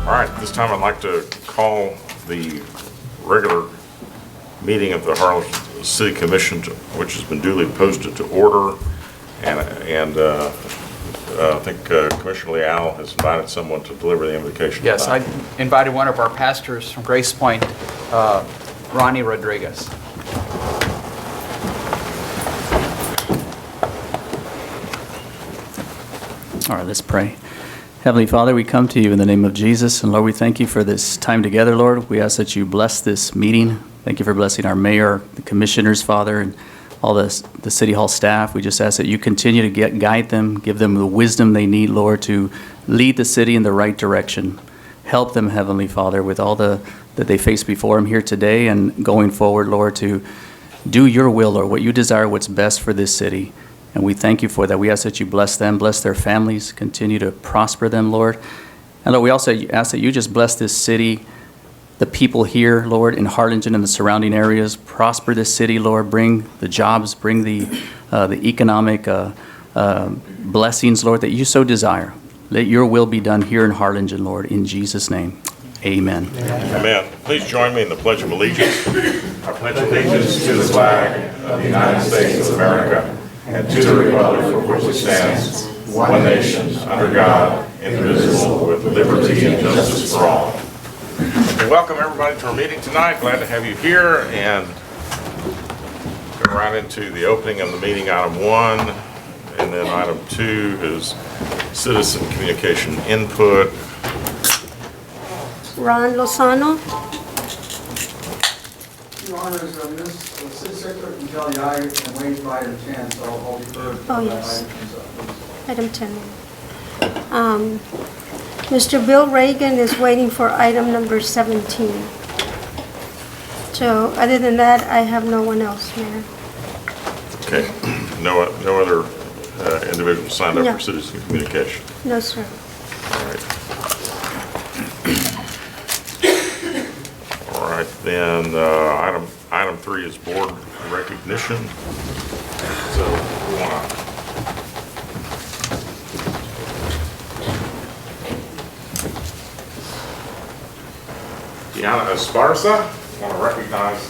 All right, this time I'd like to call the regular meeting of the Harlingen City Commission, which has been duly posted, to order. And I think Commissioner Leal has invited someone to deliver the invocation. Yes, I invited one of our pastors from Grace Point, Ronnie Rodriguez. All right, let's pray. Heavenly Father, we come to you in the name of Jesus, and Lord, we thank you for this time together, Lord. We ask that you bless this meeting. Thank you for blessing our mayor, the commissioners, Father, and all the City Hall staff. We just ask that you continue to guide them, give them the wisdom they need, Lord, to lead the city in the right direction. Help them, Heavenly Father, with all that they face before them here today and going forward, Lord, to do your will, Lord, what you desire, what's best for this city. And we thank you for that. We ask that you bless them, bless their families, continue to prosper them, Lord. And Lord, we also ask that you just bless this city, the people here, Lord, in Harlingen and the surrounding areas. Prosper this city, Lord. Bring the jobs, bring the economic blessings, Lord, that you so desire. Let your will be done here in Harlingen, Lord, in Jesus' name. Amen. Amen. Please join me in the Pledge of Allegiance. I pledge allegiance to the flag of the United States of America and to the republic for which it stands, one nation, under God, indivisible, with liberty and justice for all. And welcome everybody to our meeting tonight. Glad to have you here, and go right into the opening of the meeting, item 1, and then item 2 is citizen communication input. Ron Lozano. Your Honor, the City Secretary can tell you I am waiting for item 10, so I'll defer. Oh, yes. Item 10. Mr. Bill Reagan is waiting for item number 17. So other than that, I have no one else, Mayor. Okay. No other individuals signed up No. for citizen communication. No, sir. All right. All right, then item 3 is board recognition. So we want to. Deanna Esparza, I want to recognize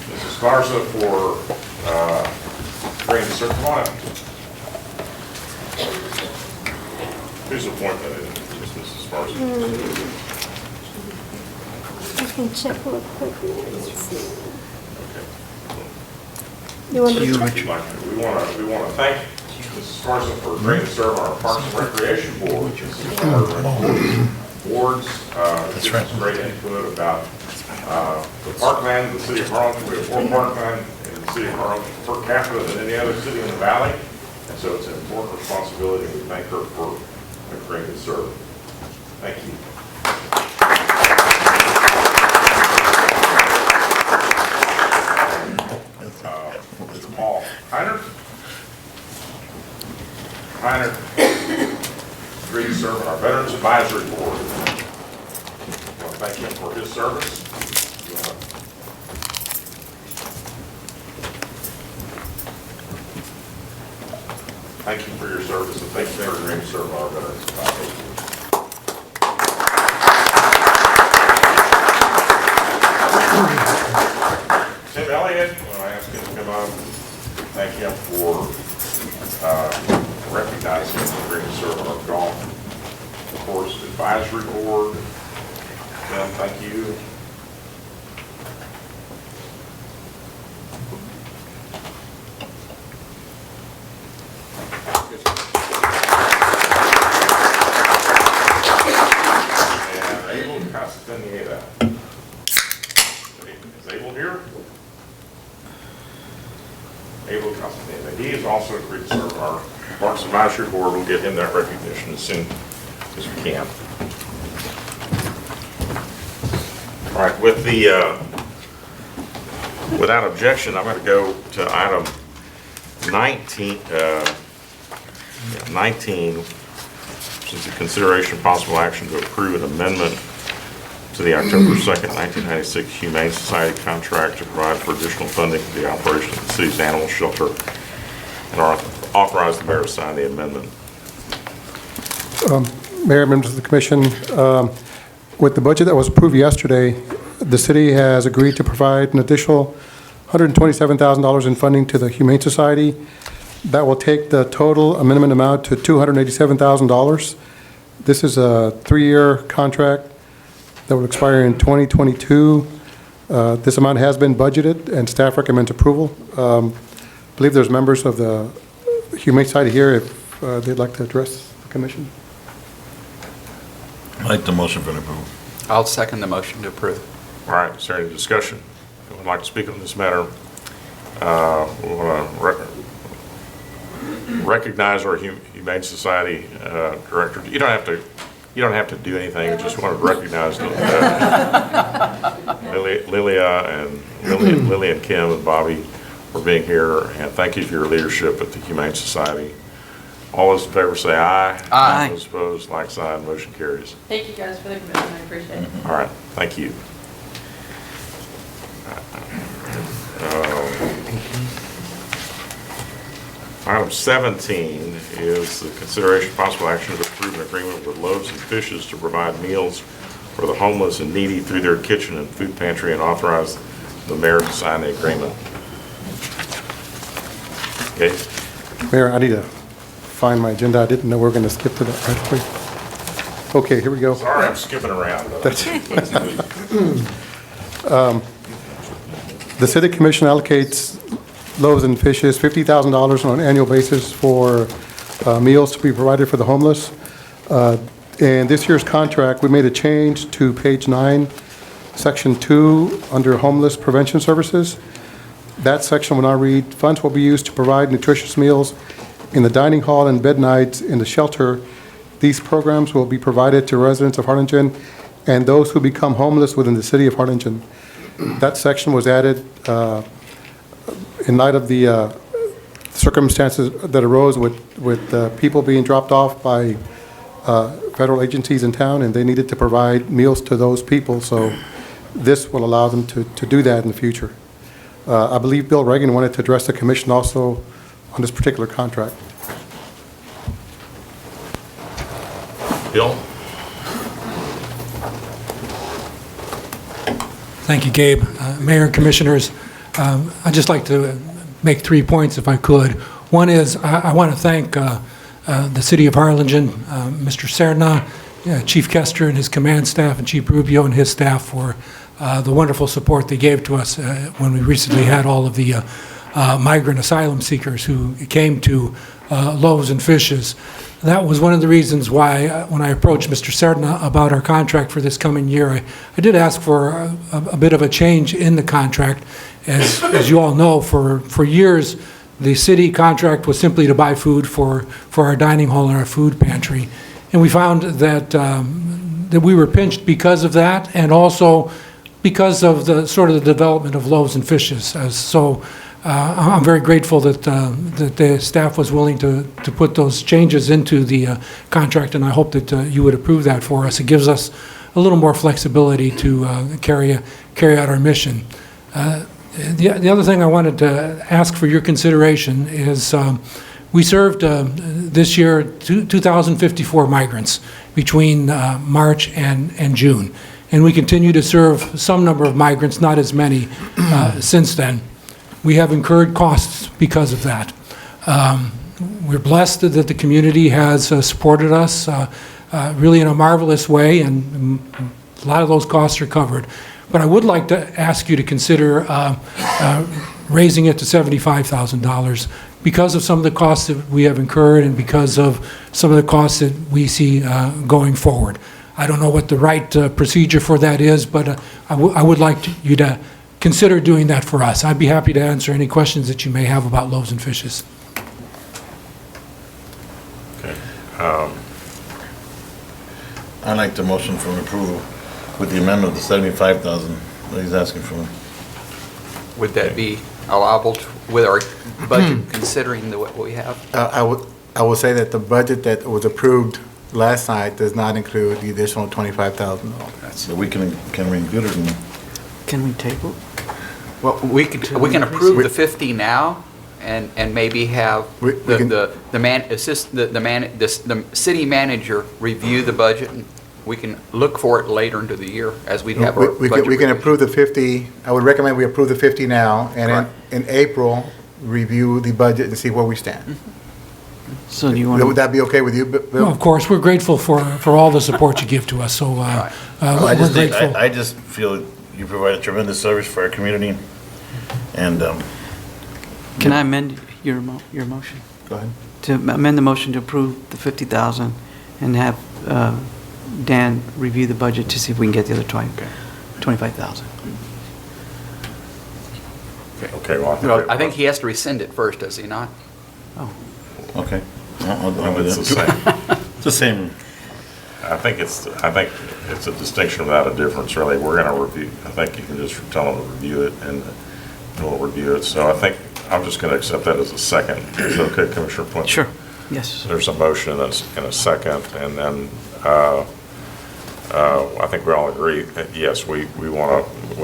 Ms. Esparza for bringing the certificate. Whose appointment is Ms. Esparza? I can check real quick. Okay. You want me to check? We want to thank Mrs. Esparza for agreeing to serve on our Parks and Recreation Board. This is one of our boards. That's right. Some great input about the parkland in the city of Harlingen. We have more parkland in the city of Harlingen per capita than any other city in the valley, and so it's an important responsibility. We thank her for agreeing to serve. Thank you. Paul Heiner. Agreed to serve on our Veterans Advisory Board. I want to thank him for his service. Thank you for your service, and thank you for agreeing to serve on our Veterans Advisory Board. Tim Elliott, when I asked him to come up, thank him for recognizing and agreeing to serve on our golf course advisory board. Tim, thank you. And Abel Castaneda. Is Abel here? Abel Castaneda. He is also agreed to serve on our Parks Advisory Board. We'll get him that recognition as soon as we can. All right, without objection, I'm going to go to item 19, 19, which is a consideration of possible action to approve an amendment to the October 2nd, 1996 Humane Society contract to provide for additional funding for the operation of the city's animal shelter, and authorize the mayor to sign the amendment. Mayor, members of the commission, with the budget that was approved yesterday, the city has agreed to provide an additional $127,000 in funding to the Humane Society. That will take the total amendment amount to $287,000. This is a 3-year contract that will expire in 2022. This amount has been budgeted, and staff recommends approval. I believe there's members of the Humane Society here if they'd like to address the commission. I'd like the motion for the approval. I'll second the motion to approve. All right, is there any discussion? If you would like to speak on this matter, we want to recognize our Humane Society director. You don't have to do anything. I just want to recognize Lily and Kim and Bobby for being here, and thank you for your leadership at the Humane Society. All those in favor say aye. Aye. Those opposed, like sign. Motion carries. Thank you guys for the commitment, I appreciate it. All right, thank you. Item 17 is the consideration of possible action to approve an agreement with Loaves and Fishes to provide meals for the homeless and needy through their kitchen and food pantry, and authorize the mayor to sign the agreement. Okay. Mayor, I need to find my agenda. I didn't know we were going to skip to that right away. Okay, here we go. Sorry, I'm skipping around. The City Commission allocates Loaves and Fishes $50,000 on an annual basis for meals to be provided for the homeless. In this year's contract, we made a change to page 9, section 2, under homeless prevention services. That section will now read, funds will be used to provide nutritious meals in the dining hall and bed nights in the shelter. These programs will be provided to residents of Harlingen and those who become homeless within the city of Harlingen. That section was added in light of the circumstances that arose with people being dropped off by federal agencies in town, and they needed to provide meals to those people. So this will allow them to do that in the future. I believe Bill Reagan wanted to address the commission also on this particular contract. Bill? Thank you, Gabe. Mayor and Commissioners, I'd just like to make 3 points if I could. One is I want to thank the City of Harlingen, Mr. Serna, Chief Kester and his command staff, and Chief Rubio and his staff for the wonderful support they gave to us when we recently had all of the migrant asylum seekers who came to Loaves and Fishes. That was one of the reasons why, when I approached Mr. Serna about our contract for this coming year, I did ask for a bit of a change in the contract. As you all know, for years, the city contract was simply to buy food for our dining hall and our food pantry. And we found that we were pinched because of that, and also because of the sort of the development of Loaves and Fishes. So I'm very grateful that the staff was willing to put those changes into the contract, and I hope that you would approve that for us. It gives us a little more flexibility to carry out our mission. The other thing I wanted to ask for your consideration is we served this year 2,054 migrants between March and June, and we continue to serve some number of migrants, not as many since then. We have incurred costs because of that. We're blessed that the community has supported us really in a marvelous way, and a lot of those costs are covered. But I would like to ask you to consider raising it to $75,000 because of some of the costs that we have incurred and because of some of the costs that we see going forward. I don't know what the right procedure for that is, but I would like you to consider doing that for us. I'd be happy to answer any questions that you may have about Loaves and Fishes. Okay. I'd like the motion for approval with the amendment of the $75,000 that he's asking for. Would that be allowable with our budget, considering what we have? I would say that the budget that was approved last night does not include the additional $25,000. So we can we include it in? Can we table? Well, we can approve the 50 now, and maybe have the city manager review the budget we can look for it later into the year as we have our We budget. can revision. approve the 50, I would recommend we approve the 50 now, and Correct. in April, review the budget and see where we stand. So do you Would want to, that be okay with you, No, Bill? of course, we're grateful for all the support you give to us, so I we're just think, grateful. I just feel you provide a tremendous service for our community, and, Can I amend your motion? Go ahead. To amend the motion to approve the 50,000 and have Dan review the budget to see if we can get the other 25,000. Okay, well, Well, I think he has to rescind it first, does he not? okay. I'll do it's the that. same. It's the same, I think it's a distinction without a difference, really. We're gonna review, I think you can just tell them to review it, and we'll review it. So I think, I'm just gonna accept that as a second. Is that okay, Commissioner Flint? Sure. Yes. There's a motion and a second, and then, I think we all agree that, yes, we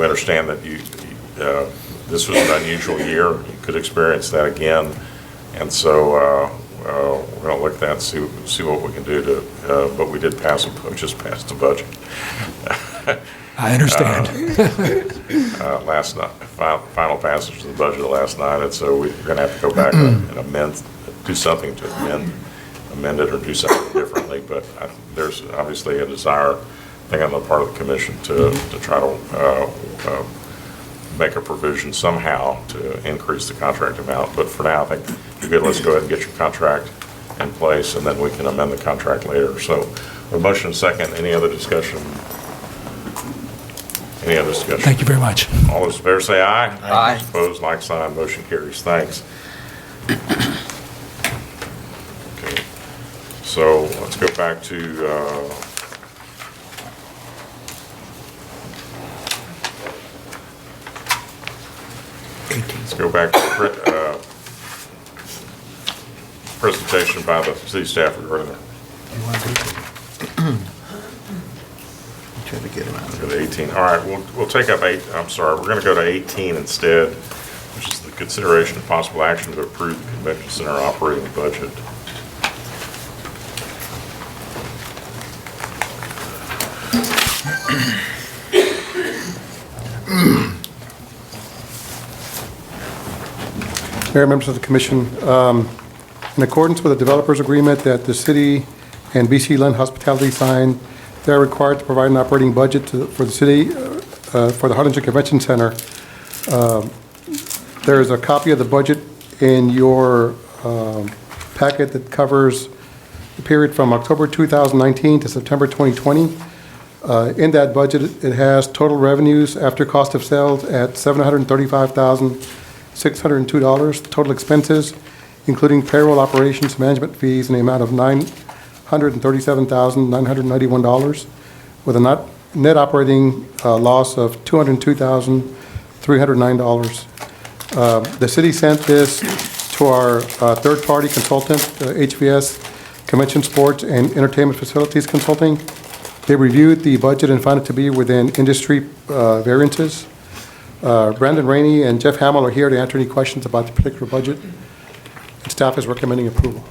understand that this was an unusual year. You could experience that again. And so, we're gonna look at that and see what we can do to, but we did just passed the budget. I understand. Last night, final passage of the budget last night, and so we're gonna have to go back and do something to amend it or do something differently, but there's obviously a desire, I think on the part of the commission to try to make a provision somehow to increase the contract amount, but for now, I think you're good, let's go ahead and get your contract in place, and then we can amend the contract later. So, a motion and second, any other discussion? Any other discussion? Thank you very much. All those in favor say aye. Aye. Opposed, like sign, motion carries. Thanks. Okay. So let's go back to, let's go back to presentation by the city staff regarding the Try to get around. Go to 18. All right, we'll take up I'm sorry, we're going to go to 18 instead, which is the consideration of possible action to approve the convention center operating budget. Mayor, members of the commission, in accordance with the developers agreement that the city and BC Lund Hospitality signed, they're required to provide an operating budget for the city, for the Harlingen Convention Center. There is a copy of the budget in your packet that covers the period from October 2019 to September 2020. In that budget, it has total revenues after cost of sales at $735,602. Total expenses, including payroll operations management fees, in the amount of $937,991, with a net operating loss of $202,309. The city sent this to our third-party consultant, HVS Convention Sports and Entertainment Facilities Consulting. They reviewed the budget and found it to be within industry variances. Brandon Rainey and Jeff Hamill are here to answer any questions about the particular budget. And staff is recommending approval.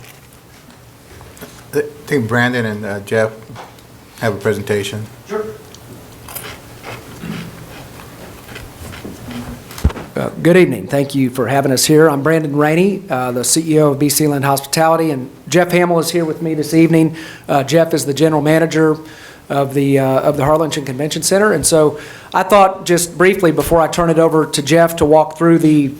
I think Brandon and Jeff have a presentation. Sure. Good evening. Thank you for having us here. I'm Brandon Rainey, the CEO of BC Lund Hospitality, and Jeff Hamill is here with me this evening. Jeff is the general manager of the Harlingen Convention Center, and so I thought just briefly before I turn it over to Jeff to walk through the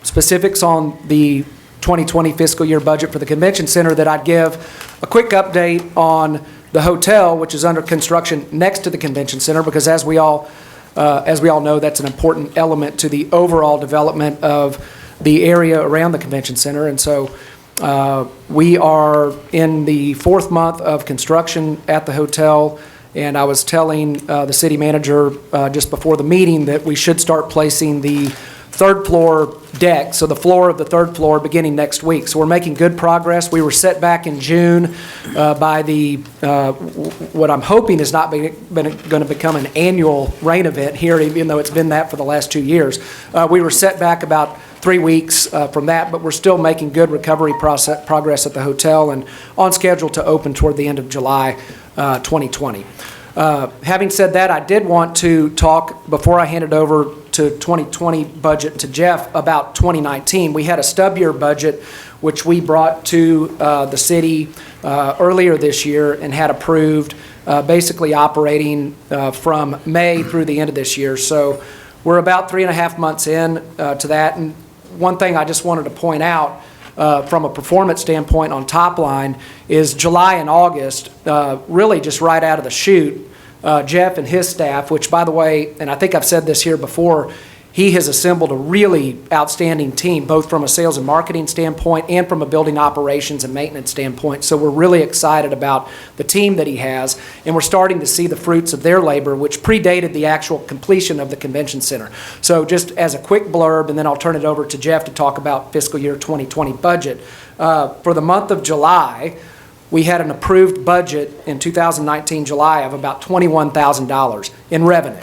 specifics on the 2020 fiscal year budget for the convention center, that I'd give a quick update on the hotel, which is under construction next to the convention center, because as we all know, that's an important element to the overall development of the area around the convention center. And so we are in the fourth month of construction at the hotel, and I was telling the city manager just before the meeting that we should start placing the third floor deck, so the floor of the third floor, beginning next week. So we're making good progress. We were set back in June by the what I'm hoping is not going to become an annual rain event here, even though it's been that for the last 2 years. We were set back about 3 weeks from that, but we're still making good recovery progress at the hotel and on schedule to open toward the end of July. 2020. Having said that, I did want to talk, before I hand it over to 2020 budget to Jeff, about 2019. We had a stub year budget, which we brought to the city earlier this year and had approved, basically operating from May through the end of this year. So we're about 3.5 months in to that. And one thing I just wanted to point out from a performance standpoint on top line is July and August, really just right out of the chute, Jeff and his staff, which, by the way, and I think I've said this here before, he has assembled a really outstanding team, both from a sales and marketing standpoint and from a building operations and maintenance standpoint. So we're really excited about the team that he has, and we're starting to see the fruits of their labor, which predated the actual completion of the convention center. So just as a quick blurb, and then I'll turn it over to Jeff to talk about fiscal year 2020 budget. For the month of July, we had an approved budget in 2019 July of about $21,000 in revenue.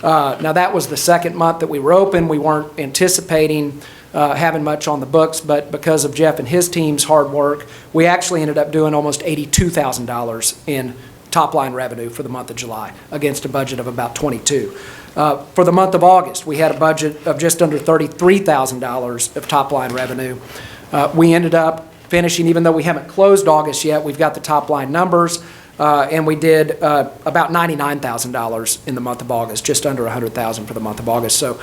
Now, that was the second month that we were open. We weren't anticipating having much on the books, but because of Jeff and his team's hard work, we actually ended up doing almost $82,000 in top-line revenue for the month of July against a budget of about $22,000. For the month of August, we had a budget of just under $33,000 of top-line revenue. We ended up finishing, even though we haven't closed August yet, we've got the top-line numbers. And we did about $99,000 in the month of August, just under $100,000 for the month of August. So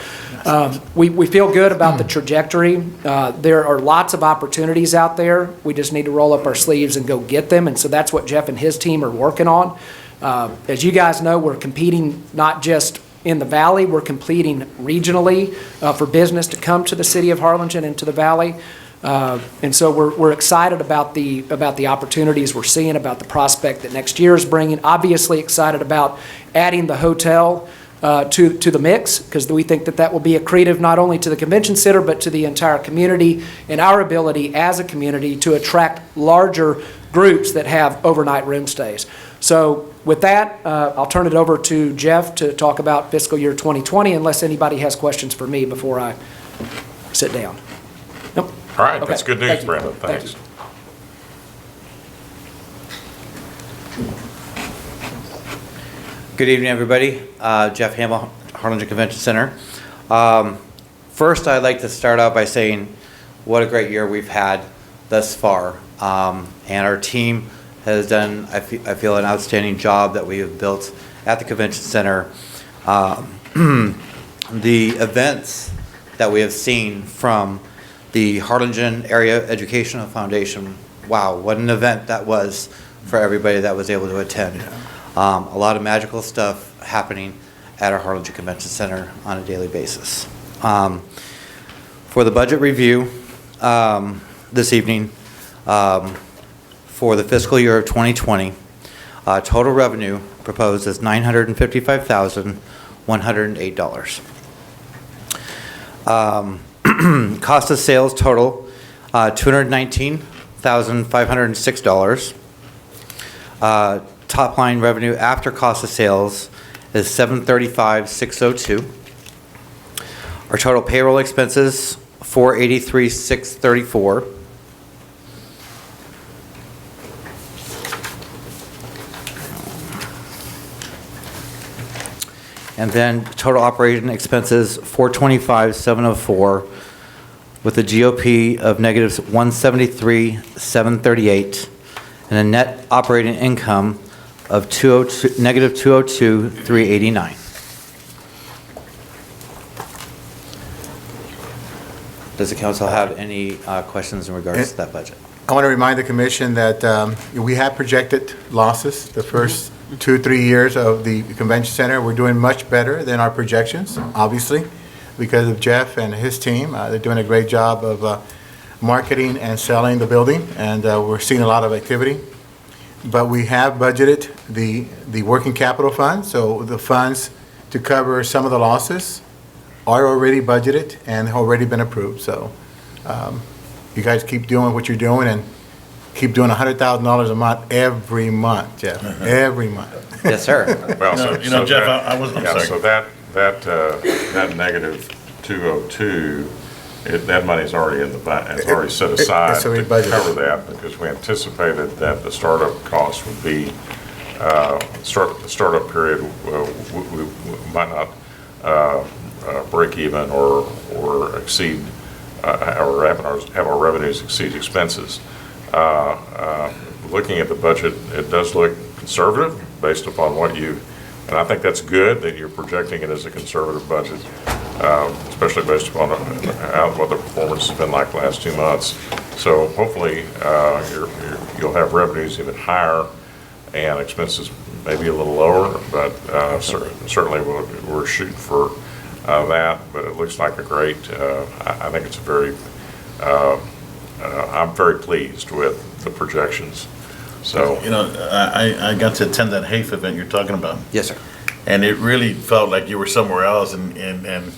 we feel good about the trajectory. There are lots of opportunities out there. We just need to roll up our sleeves and go get them. And so that's what Jeff and his team are working on. As you guys know, we're competing not just in the Valley, we're competing regionally for business to come to the city of Harlingen and to the Valley. And so we're excited about the opportunities we're seeing, about the prospect that next year is bringing. Obviously excited about adding the hotel to the mix, because we think that will be accretive not only to the convention center but to the entire community, and our ability as a community to attract larger groups that have overnight room stays. So with that, I'll turn it over to Jeff to talk about fiscal year 2020, unless anybody has questions for me before I sit down. Nope. All right, Okay. that's good news, Thank you. Brandon. Thank Thanks. Good evening, everybody. Jeff Hamill, Harlingen Convention Center. First, I'd like to start out by saying what a great year we've had thus far. And our team has done, I feel, an outstanding job that we have built at the Convention Center. The events that we have seen from the Harlingen Area Educational Foundation, wow, what an event that was for everybody that was able to attend. A lot of magical stuff happening at our Harlingen Convention Center on a daily basis. For the budget review this evening, for the fiscal year of 2020, total revenue proposed is $955,108. Cost of sales total, $219,506. Top line revenue after cost of sales is $735,602. Our total payroll expenses, $483,634. And then total operating expenses, $425,704, with a GOP of negative $173,738, and a net operating income of negative $202,389. Does the council have any questions in regards to that budget? I want to remind the commission that we have projected losses the first 2-3 years of the convention center. We're doing much better than our projections, obviously, because of Jeff and his team. They're doing a great job of marketing and selling the building, and we're seeing a lot of activity. But we have budgeted the working capital fund, so the funds to cover some of the losses are already budgeted and already been approved. So you guys keep doing what you're doing and keep doing $100,000 a month every month, Jeff. Every month. Yes, sir. Well, so Jeff, that- I was, I'm yeah, sorry. so that negative 202, that money's already in the it's already set aside It's already to budgeted. cover that, because we anticipated that the startup costs would be startup period, we might not break even or exceed, or have our revenues exceed expenses. Looking at the budget, it does look conservative based upon what you, and I think that's good that you're projecting it as a conservative budget, especially based upon what the performance has been like the last 2 months. So hopefully you'll have revenues even higher and expenses maybe a little lower, but certainly we're shooting for that. But it looks like a great, I think it's a very, I'm very pleased with the projections. So, You know, I got to attend that HAFE event you're talking about. Yes, sir. And it really felt like you were somewhere else, and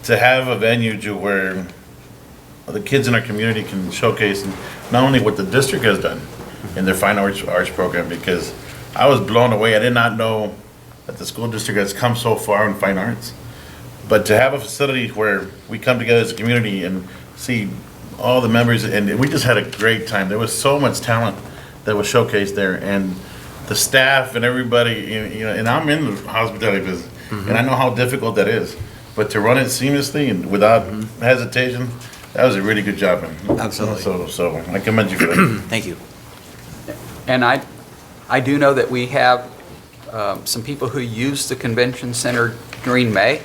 to have a venue to where the kids in our community can showcase not only what the district has done in their fine arts program, because I was blown away. I did not know that the school district has come so far in fine arts. But to have a facility where we come together as a community and see all the members, and we just had a great time. There was so much talent that was showcased there, and the staff and everybody, you know, and I'm in the hospitality business, and I know how difficult that is. But to run it seamlessly and without hesitation, that was a really good job. Man. Absolutely. So I commend you for that. Thank you. And I do know that we have some people who use the convention center during May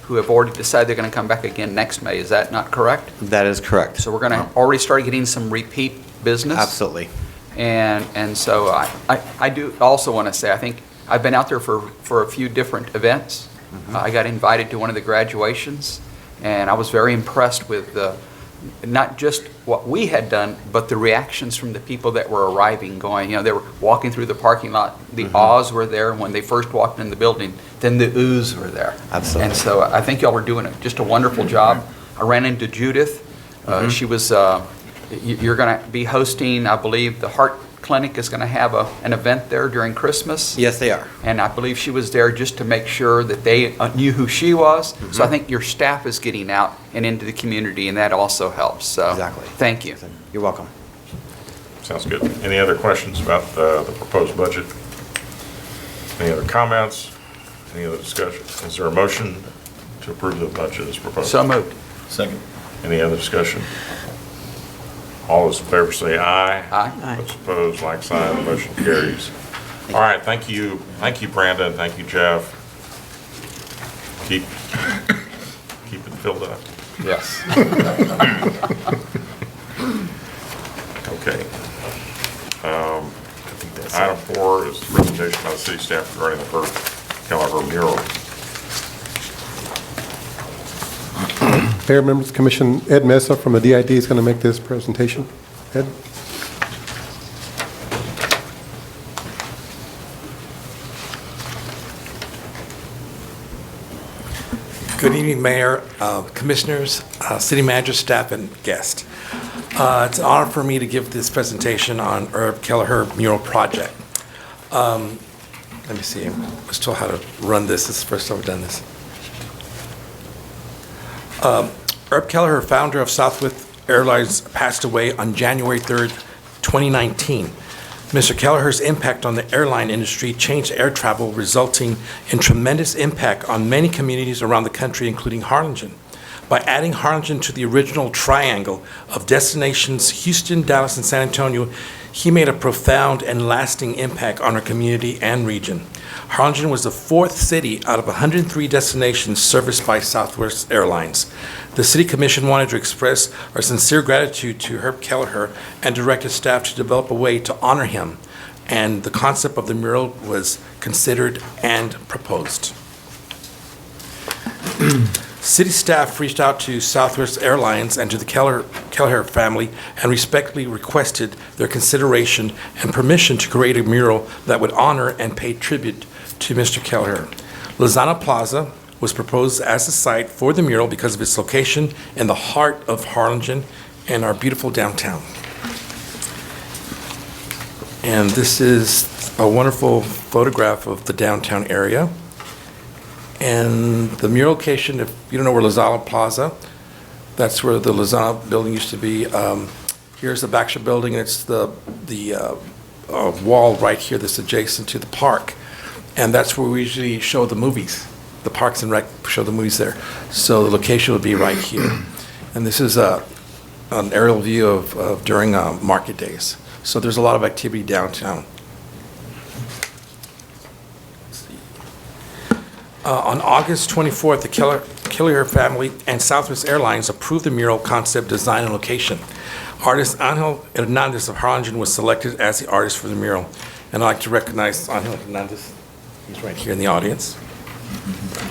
who have already decided they're going to come back again next May. Is that not correct? That is correct. So we're going to already start getting some repeat business. Absolutely. And so I do also want to say, I think I've been out there for a few different events. I got invited to one of the graduations, and I was very impressed with not just what we had done, but the reactions from the people that were arriving, going, you know, they were walking through the parking lot, the ahs were there when they first walked in the building, then the oohs were there. Absolutely. And so I think y'all were doing just a wonderful job. I ran into Judith. She was, you're going to be hosting, I believe, the Heart Clinic is going to have an event there during Christmas. Yes, they are. And I believe she was there just to make sure that they knew who she was. So I think your staff is getting out and into the community, and that also helps. So Exactly. Thank you. You're welcome. sounds good. Any other questions about the proposed budget? Any other comments? Any other discussion? Is there a motion to approve the budget as proposed? So moved. Second. Any other discussion? All those in favor say aye. Aye. Those opposed, like sign, the motion carries. All right, thank you. Thank you, Brandon. Thank you, Jeff. Keep it filled up. Yes. Okay. Item 4 is the presentation by the city staff regarding the Kelleher mural. Mayor, members of the commission, Ed Mesa from the DID is going to make this presentation. Ed? Good evening, Mayor, Commissioners, City Manager, staff, and guests. It's an honor for me to give this presentation on Herb Kelleher mural project. Let me see, I was told how to run this. This is the first time I've done this. Herb Kelleher, founder of Southwest Airlines, passed away on January 3rd, 2019. Mr. Kelleher's impact on the airline industry changed air travel, resulting in tremendous impact on many communities around the country, including Harlingen. By adding Harlingen to the original triangle of destinations, Houston, Dallas, and San Antonio, he made a profound and lasting impact on our community and region. Harlingen was the 4th city out of 103 destinations serviced by Southwest Airlines. The City Commission wanted to express our sincere gratitude to Herb Kelleher and directed staff to develop a way to honor him, and the concept of the mural was considered and proposed. City staff reached out to Southwest Airlines and to the Kelleher family and respectfully requested their consideration and permission to create a mural that would honor and pay tribute to Mr. Kelleher. Lozana Plaza was proposed as the site for the mural because of its location in the heart of Harlingen and our beautiful downtown. And this is a wonderful photograph of the downtown area. And the mural location, if you don't know where Lozana Plaza, that's where the Lozana building used to be. Here's the Baxter building, and it's the wall right here that's adjacent to the park. And that's where we usually show the movies. The Parks and Rec show the movies there. So the location would be right here. And this is an aerial view of during market days. So there's a lot of activity downtown. On August 24th, the Kelleher family and Southwest Airlines approved the mural concept, design, and location. Artist Angel Hernandez of Harlingen was selected as the artist for the mural. And I'd like to recognize Angel Hernandez. He's right here in the audience.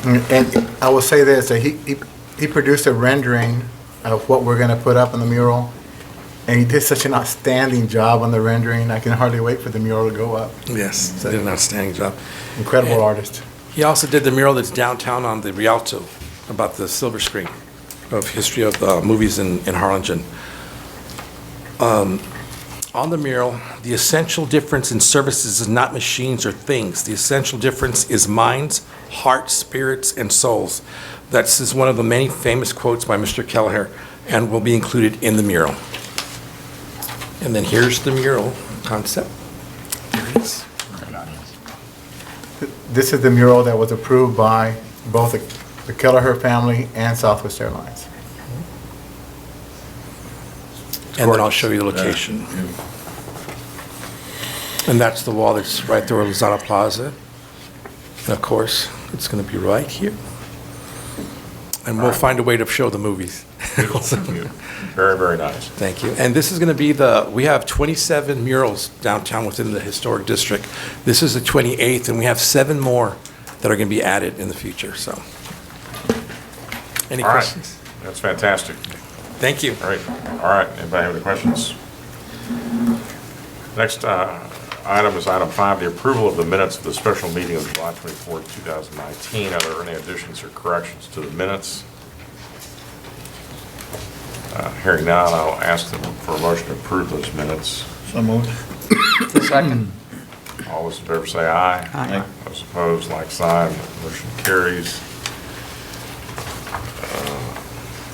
And I will say this, that he produced a rendering of what we're going to put up on the mural, and he did such an outstanding job on the rendering. I can hardly wait for the mural to go up. Yes, he did an outstanding job. Incredible artist. He also did the mural that's downtown on the Rialto about the silver screen of history of movies in Harlingen. On the mural, the essential difference in services is not machines or things. The essential difference is minds, hearts, spirits, and souls. That's is one of the many famous quotes by Mr. Kelleher and will be included in the mural. And then here's the mural concept. There it is. This is the mural that was approved by both the Kelleher family and Southwest Airlines. And then I'll show you the location. And that's the wall that's right there at Lozano Plaza. And of course, it's going to be right here. And we'll find a way to show the movies. Very, very nice. Thank you. And this is going to be we have 27 murals downtown within the historic district. This is the 28th, and we have 7 more that are going to be added in the future, so. Any All right. questions? That's fantastic. Thank you. All right. Anybody have any questions? Next item is item 5, the approval of the minutes of the special meeting of July 24, 2019. Are there any additions or corrections to the minutes? Hearing none, I'll ask them for a motion to approve those minutes. So moved. Second. All those in favor say aye. Aye. Those opposed, like sign. Motion carries.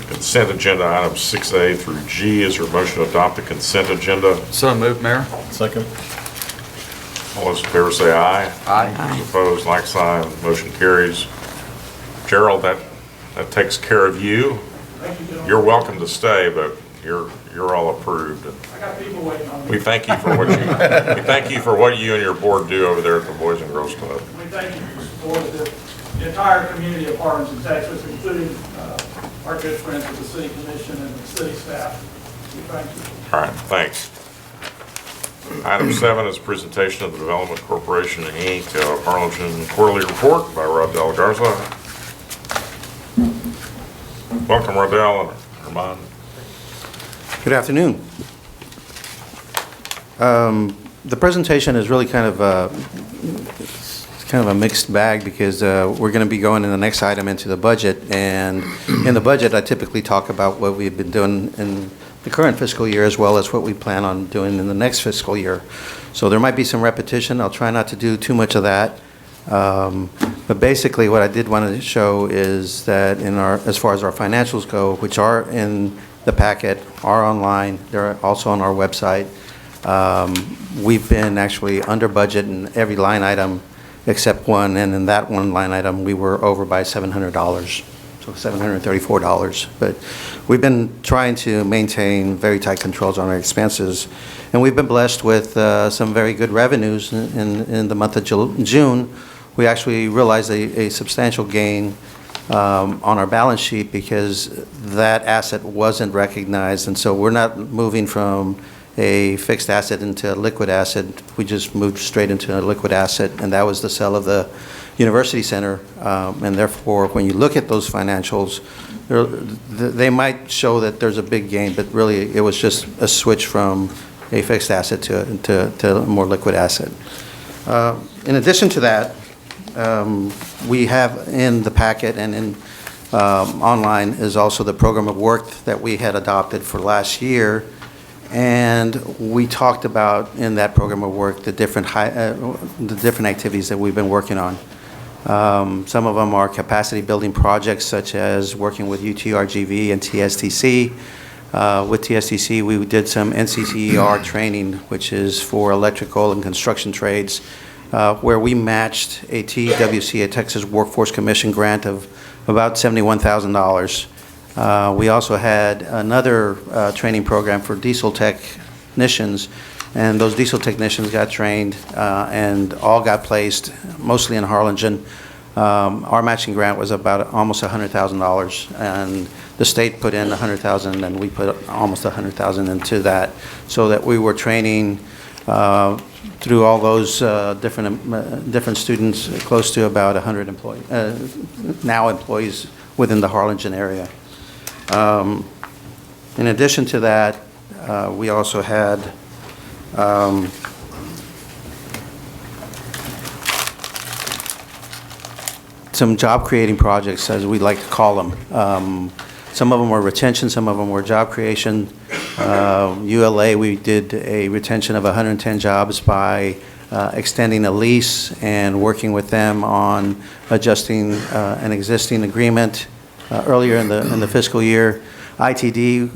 Consent agenda items 6A through G. Is there a motion to adopt the consent agenda? So moved, Mayor. Second. All those in favor say aye. Aye. Those opposed, like sign. Motion carries. Gerald, that takes care of you. Thank you, gentlemen. You're welcome to stay, but you're all approved. I got people waiting on me. We thank you for what you and your board do over there at the Boys and Girls Club. We thank you for support the entire community of Harlingen, Texas, including our good friends with the city commission and the city staff. We thank you. All right, thanks. Item 7 is presentation of the Development Corporation, Inc., Harlingen Quarterly Report by Rodell Garza. Welcome, Rodell and Herman. Good afternoon. The presentation is really kind of a mixed bag because we're going to be going in the next item into the budget, and in the budget I typically talk about what we've been doing in the current fiscal year as well as what we plan on doing in the next fiscal year. So there might be some repetition. I'll try not to do too much of that. But basically what I did want to show is that as far as our financials go, which are in the packet, are online, they're also on our website. We've been actually under budget in every line item except one, and in that one line item, we were over by $700, so $734. But we've been trying to maintain very tight controls on our expenses, and we've been blessed with some very good revenues in the month of June. We actually realized a substantial gain on our balance sheet because that asset wasn't recognized, and so we're not moving from a fixed asset into a liquid asset. We just moved straight into a liquid asset, and that was the sale of the University Center. And therefore, when you look at those financials, they might show that there's a big gain, but really it was just a switch from a fixed asset to a more liquid asset. In addition to that, we have in the packet and in online is also the program of work that we had adopted for last year. And we talked about in that program of work the different activities that we've been working on. Some of them are capacity building projects such as working with UTRGV and TSTC. With TSDC, we did some NCCER training, which is for electrical and construction trades, where we matched a TWC, a Texas Workforce Commission grant of about $71,000. We also had another training program for diesel technicians, and those diesel technicians got trained and all got placed, mostly in Harlingen. Our matching grant was about almost $100,000, and the state put in $100,000, and we put almost $100,000 into that, so that we were training through all those different students, close to about 100 employees, now employees within the Harlingen area. In addition to that, we also had some job-creating projects, as we like to call them. Some of them were retention, some of them were job creation. ULA, we did a retention of 110 jobs by extending a lease and working with them on adjusting an existing agreement earlier in the fiscal year. ITD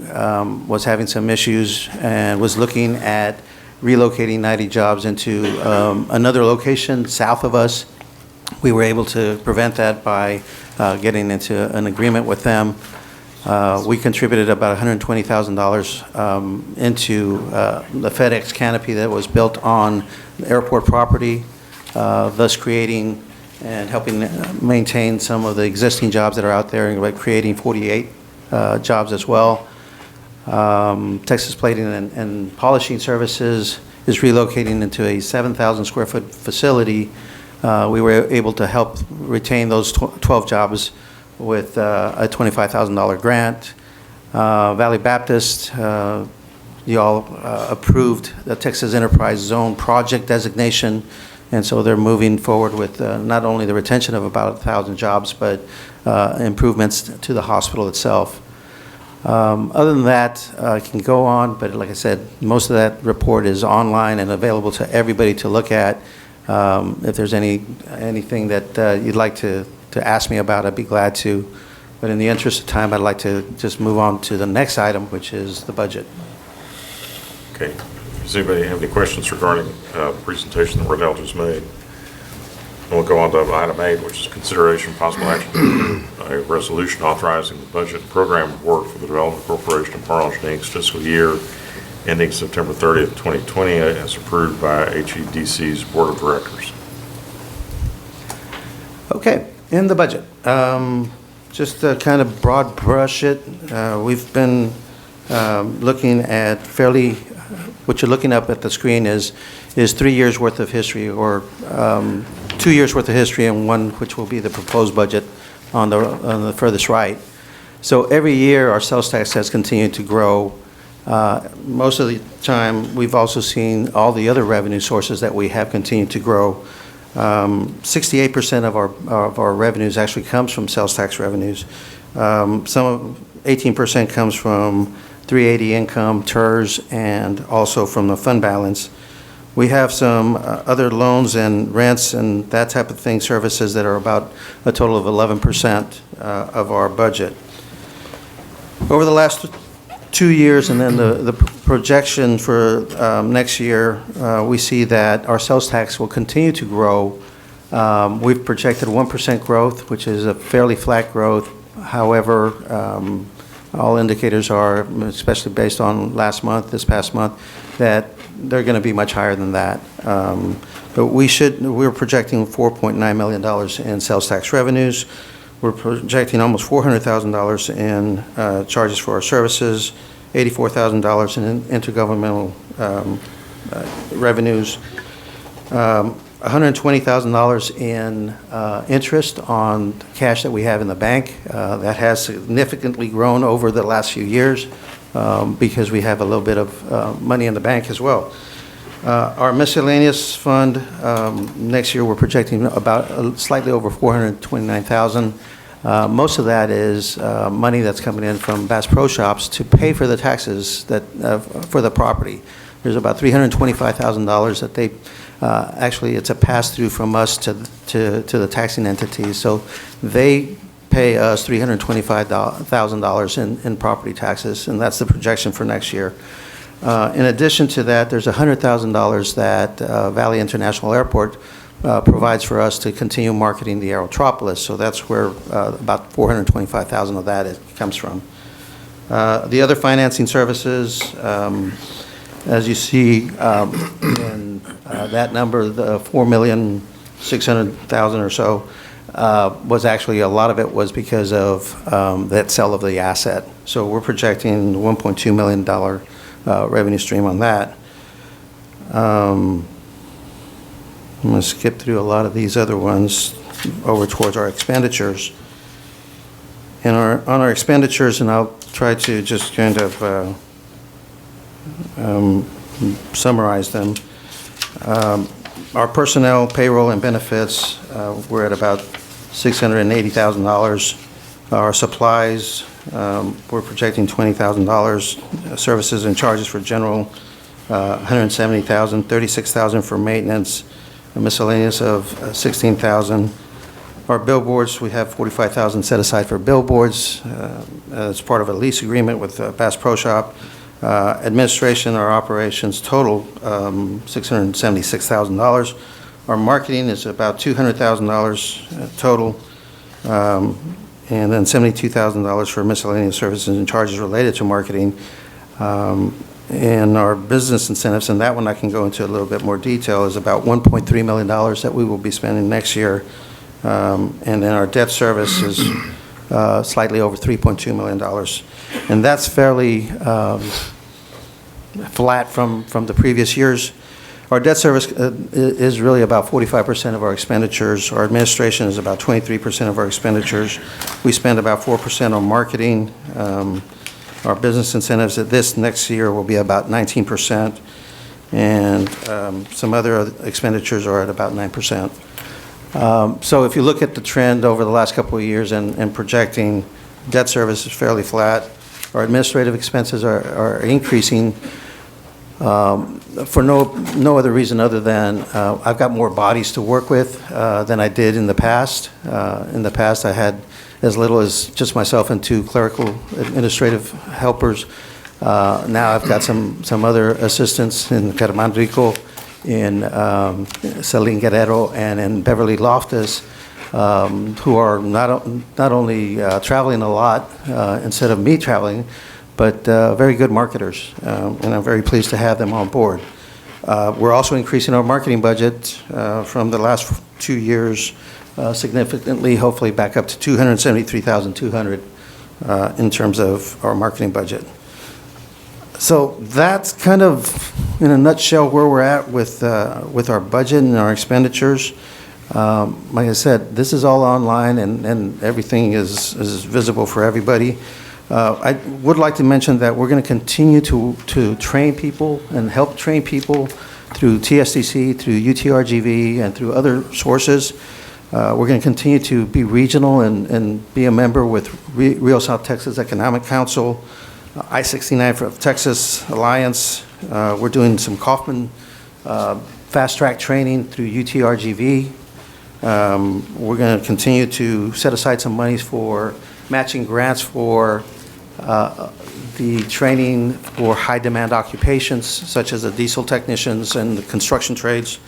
was having some issues and was looking at relocating 90 jobs into another location south of us. We were able to prevent that by getting into an agreement with them. We contributed about $120,000 into the FedEx canopy that was built on the airport property, thus creating and helping maintain some of the existing jobs that are out there, and by creating 48 jobs as well. Texas Plating and Polishing Services is relocating into a 7,000 square foot facility. We were able to help retain those 12 jobs with a $25,000 grant. Valley Baptist, you all approved the Texas Enterprise Zone project designation, and so they're moving forward with not only the retention of about 1,000 jobs, but improvements to the hospital itself. Other than that, I can go on, but like I said, most of that report is online and available to everybody to look at. If there's anything that you'd like to ask me about, I'd be glad to. But in the interest of time, I'd like to just move on to the next item, which is the budget. Okay. Does anybody have any questions regarding the presentation that Riddell just made? We'll go on to item 8, which is consideration possible action to a resolution authorizing the budget and program of work for the Development Corporation of Harlingen, Inc.'s fiscal year ending September 30th, 2020, as approved by HEDC's Board of Directors. Okay, in the budget, just to kind of broad brush it, we've been looking at what you're looking up at the screen is 3 years worth of history, or 2 years worth of history, and one which will be the proposed budget on the furthest right. So every year our sales tax has continued to grow. Most of the time, we've also seen all the other revenue sources that we have continued to grow. 68% of our revenues actually comes from sales tax revenues. 18% comes from 380 income, TERS, and also from the fund balance. We have some other loans and rents and that type of thing, services that are about a total of 11% of our budget. Over the last 2 years, and then the projection for next year, we see that our sales tax will continue to grow. We've projected 1% growth, which is a fairly flat growth. However, all indicators are, especially based on this past month, that they're going to be much higher than that. But we're projecting $4.9 million in sales tax revenues. We're projecting almost $400,000 in charges for our services, $84,000 in intergovernmental revenues, $120,000 in interest on cash that we have in the bank. That has significantly grown over the last few years because we have a little bit of money in the bank as well. Our miscellaneous fund, next year we're projecting about slightly over $429,000. Most of that is money that's coming in from Bass Pro Shops to pay for the taxes for the property. There's about $325,000 that they actually, it's a pass-through from us to the taxing entities. So they pay us $325,000 in property taxes, and that's the projection for next year. In addition to that, there's $100,000 that Valley International Airport provides for us to continue marketing the Aerotropolis, so that's where about $425,000 of that comes from. The other financing services, as you see in that number, the $4,600,000 or so, was actually, a lot of it was because of that sale of the asset. So we're projecting $1.2 million revenue stream on that. I'm going to skip through a lot of these other ones over towards our expenditures. And on our expenditures, and I'll try to just kind of summarize them. Our personnel, payroll, and benefits, we're at about $680,000. Our supplies, we're projecting $20,000. Services and charges for general, $170,000, $36,000 for maintenance, a miscellaneous of $16,000. Our billboards, we have $45,000 set aside for billboards as part of a lease agreement with Bass Pro Shop. Administration or operations total $676,000. Our marketing is about $200,000 total, and then $72,000 for miscellaneous services and charges related to marketing. And our business incentives, and that one I can go into a little bit more detail, is about $1.3 million that we will be spending next year. And then our debt service is slightly over $3.2 million. And that's fairly flat from the previous years. Our debt service is really about 45% of our expenditures. Our administration is about 23% of our expenditures. We spend about 4% on marketing. Our business incentives at this next year will be about 19%. And some other expenditures are at about 9%. So if you look at the trend over the last couple of years and projecting, debt service is fairly flat. Our administrative expenses are increasing for no other reason other than I've got more bodies to work with than I did in the past. In the past, I had as little as just myself and 2 clerical administrative helpers. Now I've got some other assistants in Caramandrico, in Salud Guerrero, and in Beverly Loftus, who are not only traveling a lot instead of me traveling, but very good marketers, and I'm very pleased to have them on board. We're also increasing our marketing budget from the last 2 years significantly, hopefully back up to $273,200 in terms of our marketing budget. So that's kind of, in a nutshell, where we're at with our budget and our expenditures. Like I said, this is all online, and everything is visible for everybody. I would like to mention that we're going to continue to train people and help train people through TSDC, through UTRGV, and through other sources. We're going to continue to be regional and be a member with Rio South Texas Economic Council, I-69 for Texas Alliance. We're doing some Kaufman fast-track training through UTRGV. We're going to continue to set aside some monies for matching grants for the training for high-demand occupations, such as the diesel technicians and the construction trades.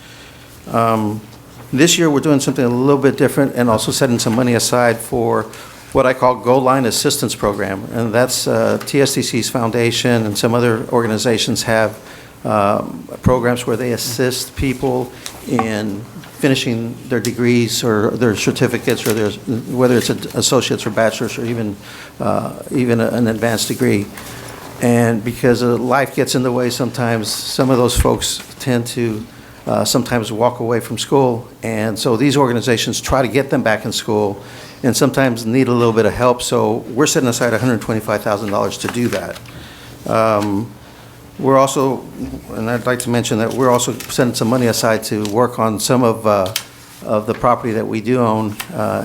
This year, we're doing something a little bit different and also setting some money aside for what I call Goal Line Assistance Program, and that's TSDC's foundation and some other organizations have programs where they assist people in finishing their degrees or their certificates, or whether it's associates or bachelor's or even an advanced degree. And because life gets in the way sometimes, some of those folks tend to sometimes walk away from school, and so these organizations try to get them back in school and sometimes need a little bit of help, so we're setting aside $125,000 to do that. We're also, and I'd like to mention that we're also setting some money aside to work on some of the property that we do own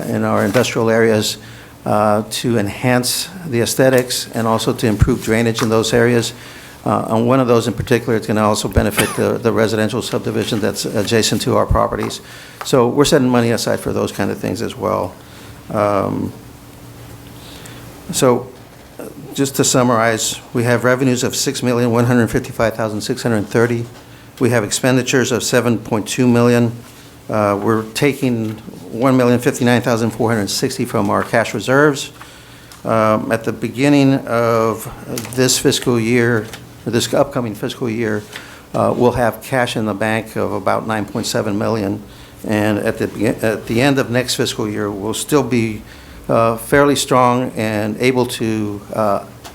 in our industrial areas to enhance the aesthetics and also to improve drainage in those areas. On one of those in particular, it's going to also benefit the residential subdivision that's adjacent to our properties. So we're setting money aside for those kind of things as well. So just to summarize, we have revenues of $6,155,630. We have expenditures of $7.2 million. We're taking $1,059,460 from our cash reserves. At the beginning of this fiscal year, or this upcoming fiscal year, we'll have cash in the bank of about $9.7 million. And at the end of next fiscal year, we'll still be fairly strong and able to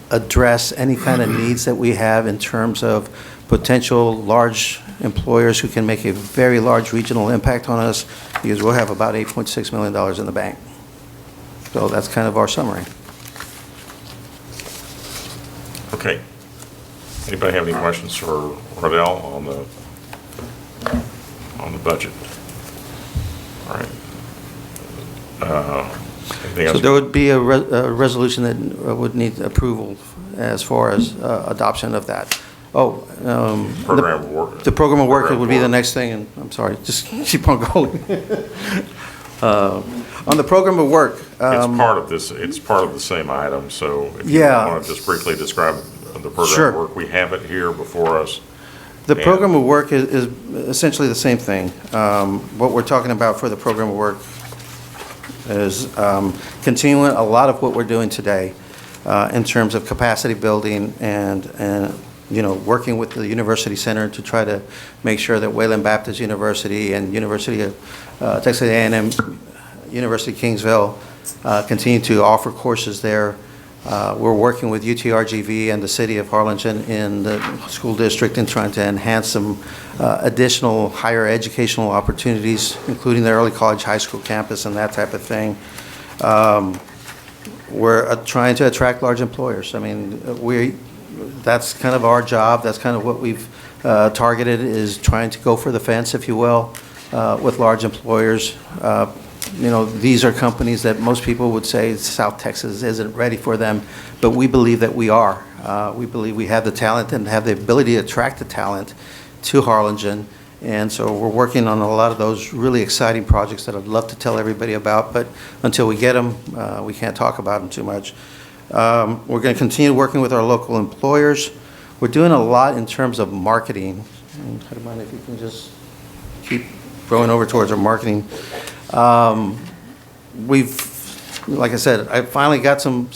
address any kind of needs that we have in terms of potential large employers who can make a very large regional impact on us, because we'll have about $8.6 million in the bank. So that's kind of our summary. Okay. Anybody have any questions for Rodell on the budget? All right. Anything else? So there would be a resolution that would need approval as far as adoption of that. Program of work. The program of work would be the next thing, and I'm sorry, just keep on going. On the program of work. It's part of this, it's part of the same item, so if you Yeah. want to just briefly describe the program Sure. of work, we have it here before us. The program of work is essentially the same thing. What we're talking about for the program of work is continuing a lot of what we're doing today in terms of capacity building and working with the University Center to try to make sure that Wayland Baptist University and University of Texas A&M, University of Kingsville continue to offer courses there. We're working with UTRGV and the City of Harlingen in the school district in trying to enhance some additional higher educational opportunities, including the early college, high school campus, and that type of thing. We're trying to attract large employers. I mean, that's kind of our job. That's kind of what we've targeted, is trying to go for the fence, if you will, with large employers. These are companies that most people would say South Texas isn't ready for them, but we believe that we are. We believe we have the talent and have the ability to attract the talent to Harlingen. And so we're working on a lot of those really exciting projects that I'd love to tell everybody about, but until we get them, we can't talk about them too much. We're going to continue working with our local employers. We're doing a lot in terms of marketing. And I don't mind if you can just keep going over towards our marketing. Like I said, I finally got some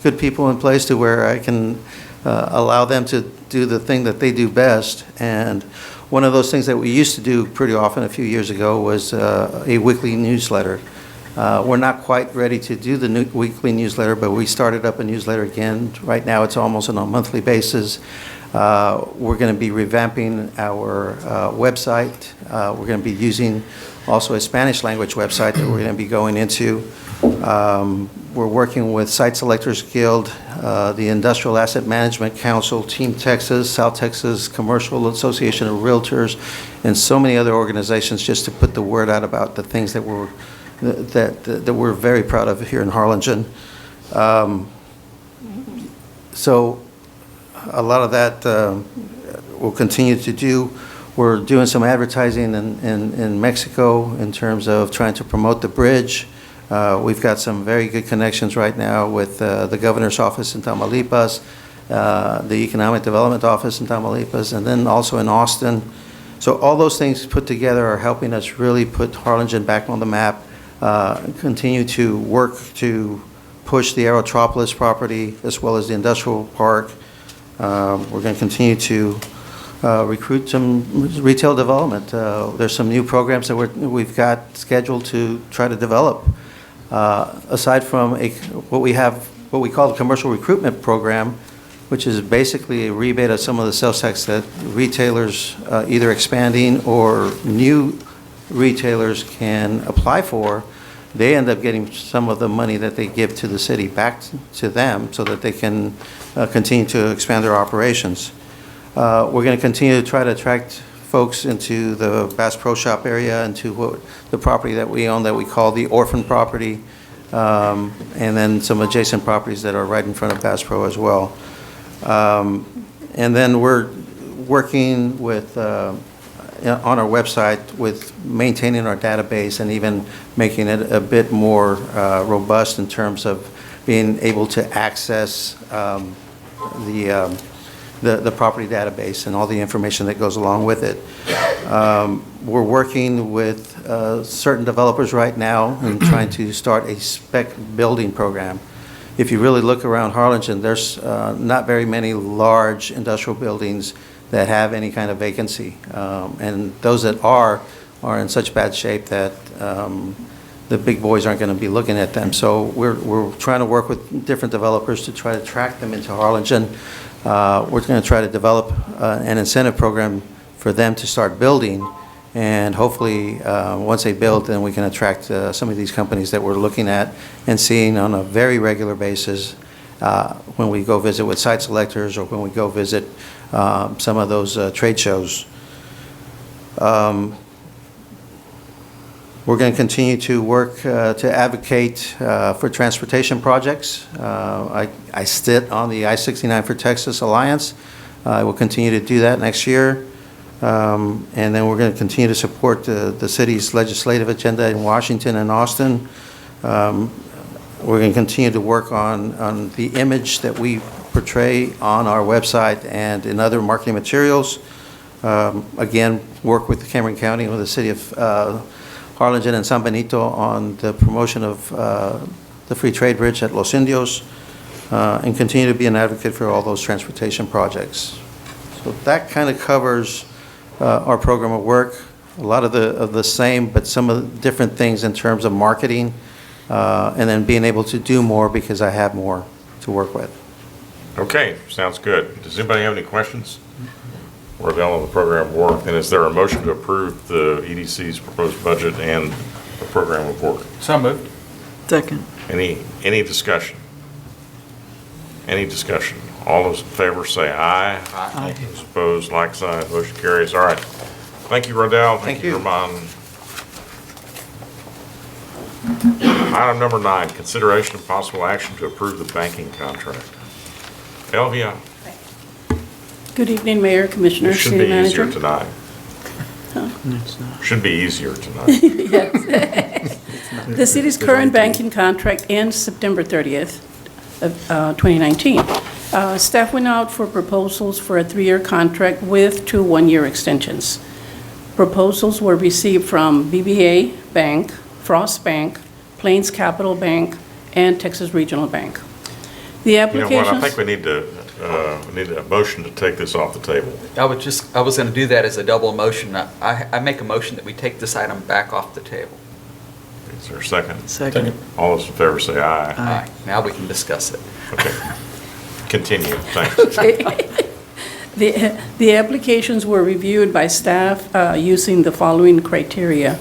good people in place to where I can allow them to do the thing that they do best. And one of those things that we used to do pretty often a few years ago was a weekly newsletter. We're not quite ready to do the weekly newsletter, but we started up a newsletter again. Right now it's almost on a monthly basis. We're going to be revamping our website. We're going to be using also a Spanish language website that we're going to be going into. We're working with Site Selectors Guild, the Industrial Asset Management Council, Team Texas, South Texas Commercial Association of Realtors, and so many other organizations just to put the word out about the things that we're very proud of here in Harlingen. So a lot of that we'll continue to do. We're doing some advertising in Mexico in terms of trying to promote the bridge. We've got some very good connections right now with the governor's office in Tamaulipas, the economic development office in Tamaulipas, and then also in Austin. So all those things put together are helping us really put Harlingen back on the map, continue to work to push the Aerotropolis property as well as the industrial park. We're going to continue to recruit some retail development. There's some new programs that we've got scheduled to try to develop. Aside from what we call the commercial recruitment program, which is basically a rebate of some of the sales tax that retailers, either expanding or new retailers, can apply for. They end up getting some of the money that they give to the city back to them so that they can continue to expand their operations. We're going to continue to try to attract folks into the Bass Pro Shop area, into the property that we own that we call the orphan property, and then some adjacent properties that are right in front of Bass Pro as well. And then we're working with on our website with maintaining our database and even making it a bit more robust in terms of being able to access the property database and all the information that goes along with it. We're working with certain developers right now and trying to start a spec building program. If you really look around Harlingen, there's not very many large industrial buildings that have any kind of vacancy. And those that are in such bad shape that the big boys aren't going to be looking at them. So we're trying to work with different developers to try to attract them into Harlingen. We're going to try to develop an incentive program for them to start building, and hopefully, once they build, then we can attract some of these companies that we're looking at and seeing on a very regular basis when we go visit with site selectors or when we go visit some of those trade shows. We're going to continue to work to advocate for transportation projects. I sit on the I-69 for Texas Alliance. I will continue to do that next year. And then we're going to continue to support the city's legislative agenda in Washington and Austin. We're going to continue to work on the image that we portray on our website and in other marketing materials. Again, work with Cameron County and with the city of Harlingen and San Benito on the promotion of the free trade bridge at Los Indios, and continue to be an advocate for all those transportation projects. So that kind of covers our program of work. A lot of the same, but some of the different things in terms of marketing, and then being able to do more because I have more to work with. Okay, sounds good. Does anybody have any questions? We're done on the program of work. And is there a motion to approve the EDC's proposed budget and the program of work? So moved. Second. Any discussion? Any discussion? All those in favor say aye. Aye. Those opposed, like sign. Motion carries. All right. Thank you, Rodell. Thank you. Herman. Item number 9, consideration of possible action to approve the banking contract. Elvia, Good evening, Mayor, Commissioner, it should City be Manager. easier tonight. It's not. Should be easier tonight. Yes. The city's current banking contract ends September 30th of 2019. Staff went out for proposals for a 3-year contract with 2 one-year extensions. Proposals were received from BBA Bank, Frost Bank, Plains Capital Bank, and Texas Regional Bank. The You know applications... what, I think we need a motion to take this off the table. I was going to do that as a double motion. I make a motion that we take this item back off the table. Is there a second? Second. All those in favor say aye. Aye. Now we can discuss it. Okay. Continue, thanks. Okay. The applications were reviewed by staff using the following criteria: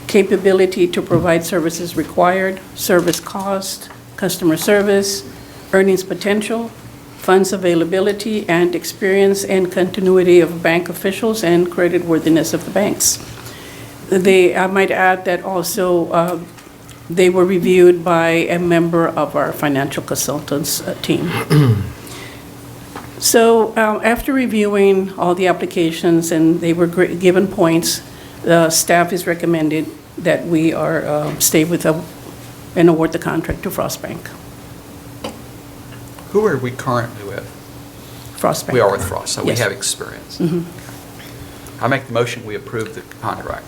capability to provide services required, service cost, customer service, earnings potential, funds availability, and experience and continuity of bank officials and creditworthiness of the banks. I might add that also they were reviewed by a member of our financial consultants team. So after reviewing all the applications and they were given points, the staff is recommended that we stay with and award the contract to Frost Bank. Who are we currently with? Frost Bank. We are with Frost, so we Yes. have experience. Mhm. I make the motion, we approve the contract.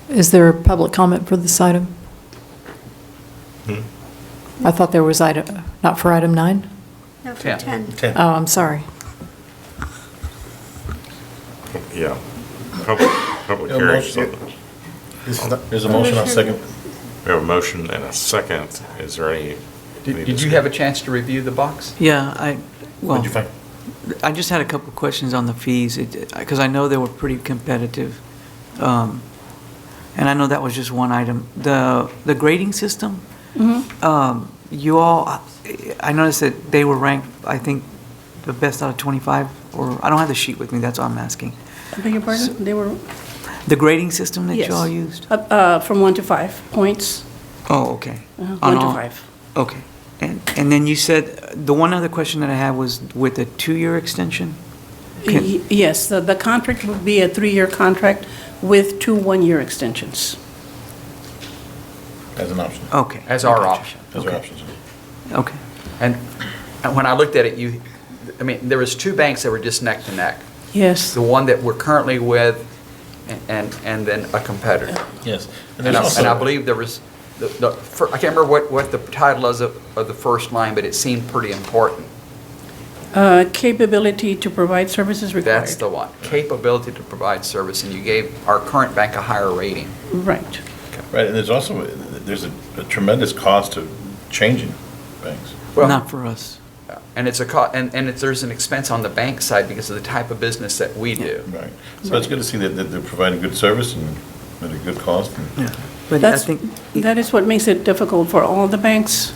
Is there a public comment for this item? I thought there was not for item 9? No, for 10. Oh, I'm sorry. Yeah. Public hearing. There's a motion, I'll second. We have a motion and a second. Is there any? Did you have a chance to review the box? Yeah, What'd you find? I just had a couple of questions on the fees, because I know they were pretty competitive. And I know that was just one item. The grading system, you all, I noticed that they were ranked, I think, the best out of 25, or, I don't have the sheet with me, that's all I'm asking. I beg your pardon? They were? The grading system that Yes. you all used? From 1 to 5 points. Oh, okay. 1 to 5. Okay. And then you said, the one other question that I had was with a 2-year extension? Yes, the contract would be a 3-year contract with 2 one-year extensions. As an option. Okay. as our option. As our Okay. options. Okay. And when I looked at it, there was two banks that were just neck to neck. Yes. The one that we're currently with and then a competitor. Yes. And I believe there was, I can't remember what the title is of the first line, but it seemed pretty important. Capability to provide services required. That's the one, capability to provide service, and you gave our current bank a higher rating. Right. Right, and there's also, there's a tremendous cost to changing banks. Well, Not for us. And it's there's an expense on the bank side because of the type of business that we do. Right. So it's good to see that they're providing good service and at a good cost. Yeah. But I That's, think, that is what makes it difficult for all the banks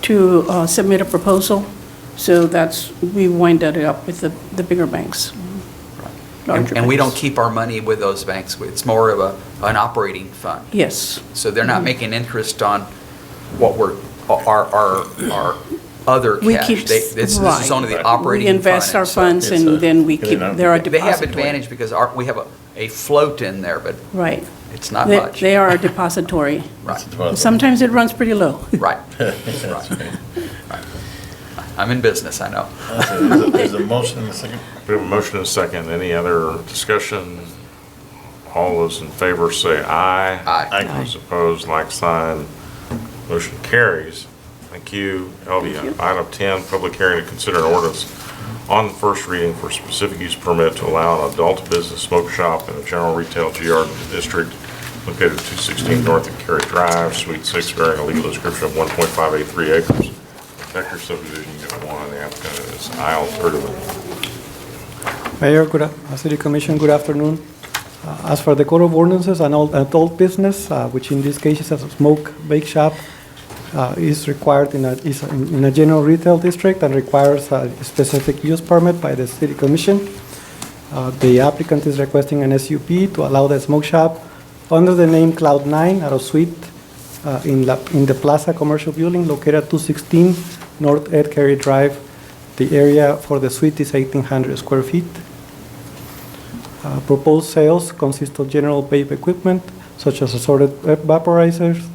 to submit a proposal. So we wind that up with the bigger banks. larger And we don't banks. keep our money with those banks. It's more of an operating fund. Yes. So they're not making interest on what our other We cash. keep, This is right. only the operating We fund. invest our and so funds and then we keep, they're a They have depository. advantage because we have a float in there, but Right. it's not They- much. They are a depository. Right. Sometimes it runs pretty low. Right. I'm in business, I know. There's a motion and a second. We have a motion and a second. Any other discussion? All those in favor say aye. Aye. Those opposed, like sign. Motion carries. Thank you, Elvia. Item 10, public hearing to consider an ordinance on first reading for specific use permit to allow an adult business smoke shop in a general retail GR district located at 216 North of Carey Drive, Suite 6, bearing a legal description of 1.583 acres. Vector subdivision, unit 1, the applicant is Isle Turtle. Mayor, City Commission, good afternoon. As for the Code of Ordinances, an adult business, which in this case is a smoke bake shop, is required in a general retail district and requires a specific use permit by the City Commission. The applicant is requesting an SUP to allow the smoke shop under the name Cloud 9 out of Suite in the Plaza Commercial Building located at 216 North Ed Carey Drive. The area for the suite is 1,800 square feet. Proposed sales consist of general vape equipment such as assorted vaporizers,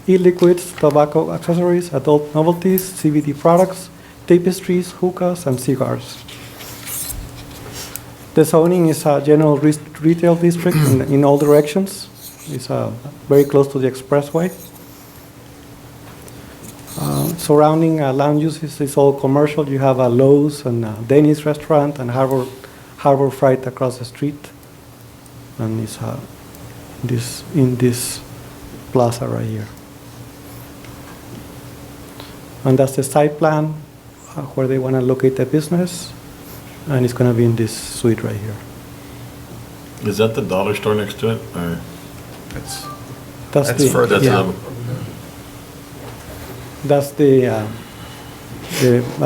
e-liquids, tobacco accessories, adult novelties, CBD products, tapestries, hookahs, and cigars. The zoning is a general retail district in all directions. It's very close to the expressway. Surrounding land uses is all commercial. You have a Loaves and a Denny's restaurant and Harbor Freight across the street. And it's in this plaza right here. And that's the site plan where they want to locate the business. And it's going to be in this suite right here. Is that the dollar store next to it? Or? That's further. yeah. That's a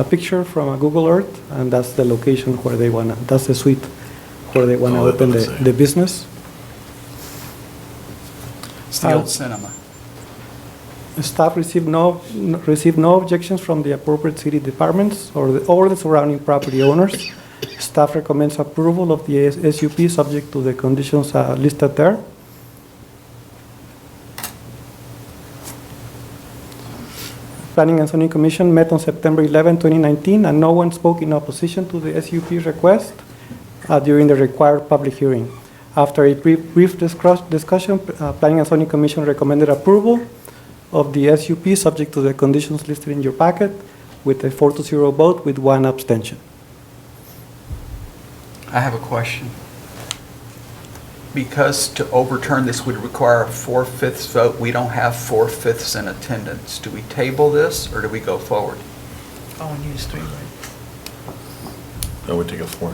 picture from a Google Earth, and that's the location where they want to, that's the suite where they want to open the business. It's the old cinema. Staff received no objections from the appropriate city departments or the surrounding property owners. Staff recommends approval of the SUP subject to the conditions listed there. Planning and Zoning Commission met on September 11, 2019, and no one spoke in opposition to the SUP request during the required public hearing. After a brief discussion, Planning and Zoning Commission recommended approval of the SUP subject to the conditions listed in your packet with a 4-0 vote with 1 abstention. I have a question. Because to overturn this would require a 4/5 vote, we don't have 4/5 in attendance. Do we table this or do we go forward? Oh, we need 3, right? No, we take a 4.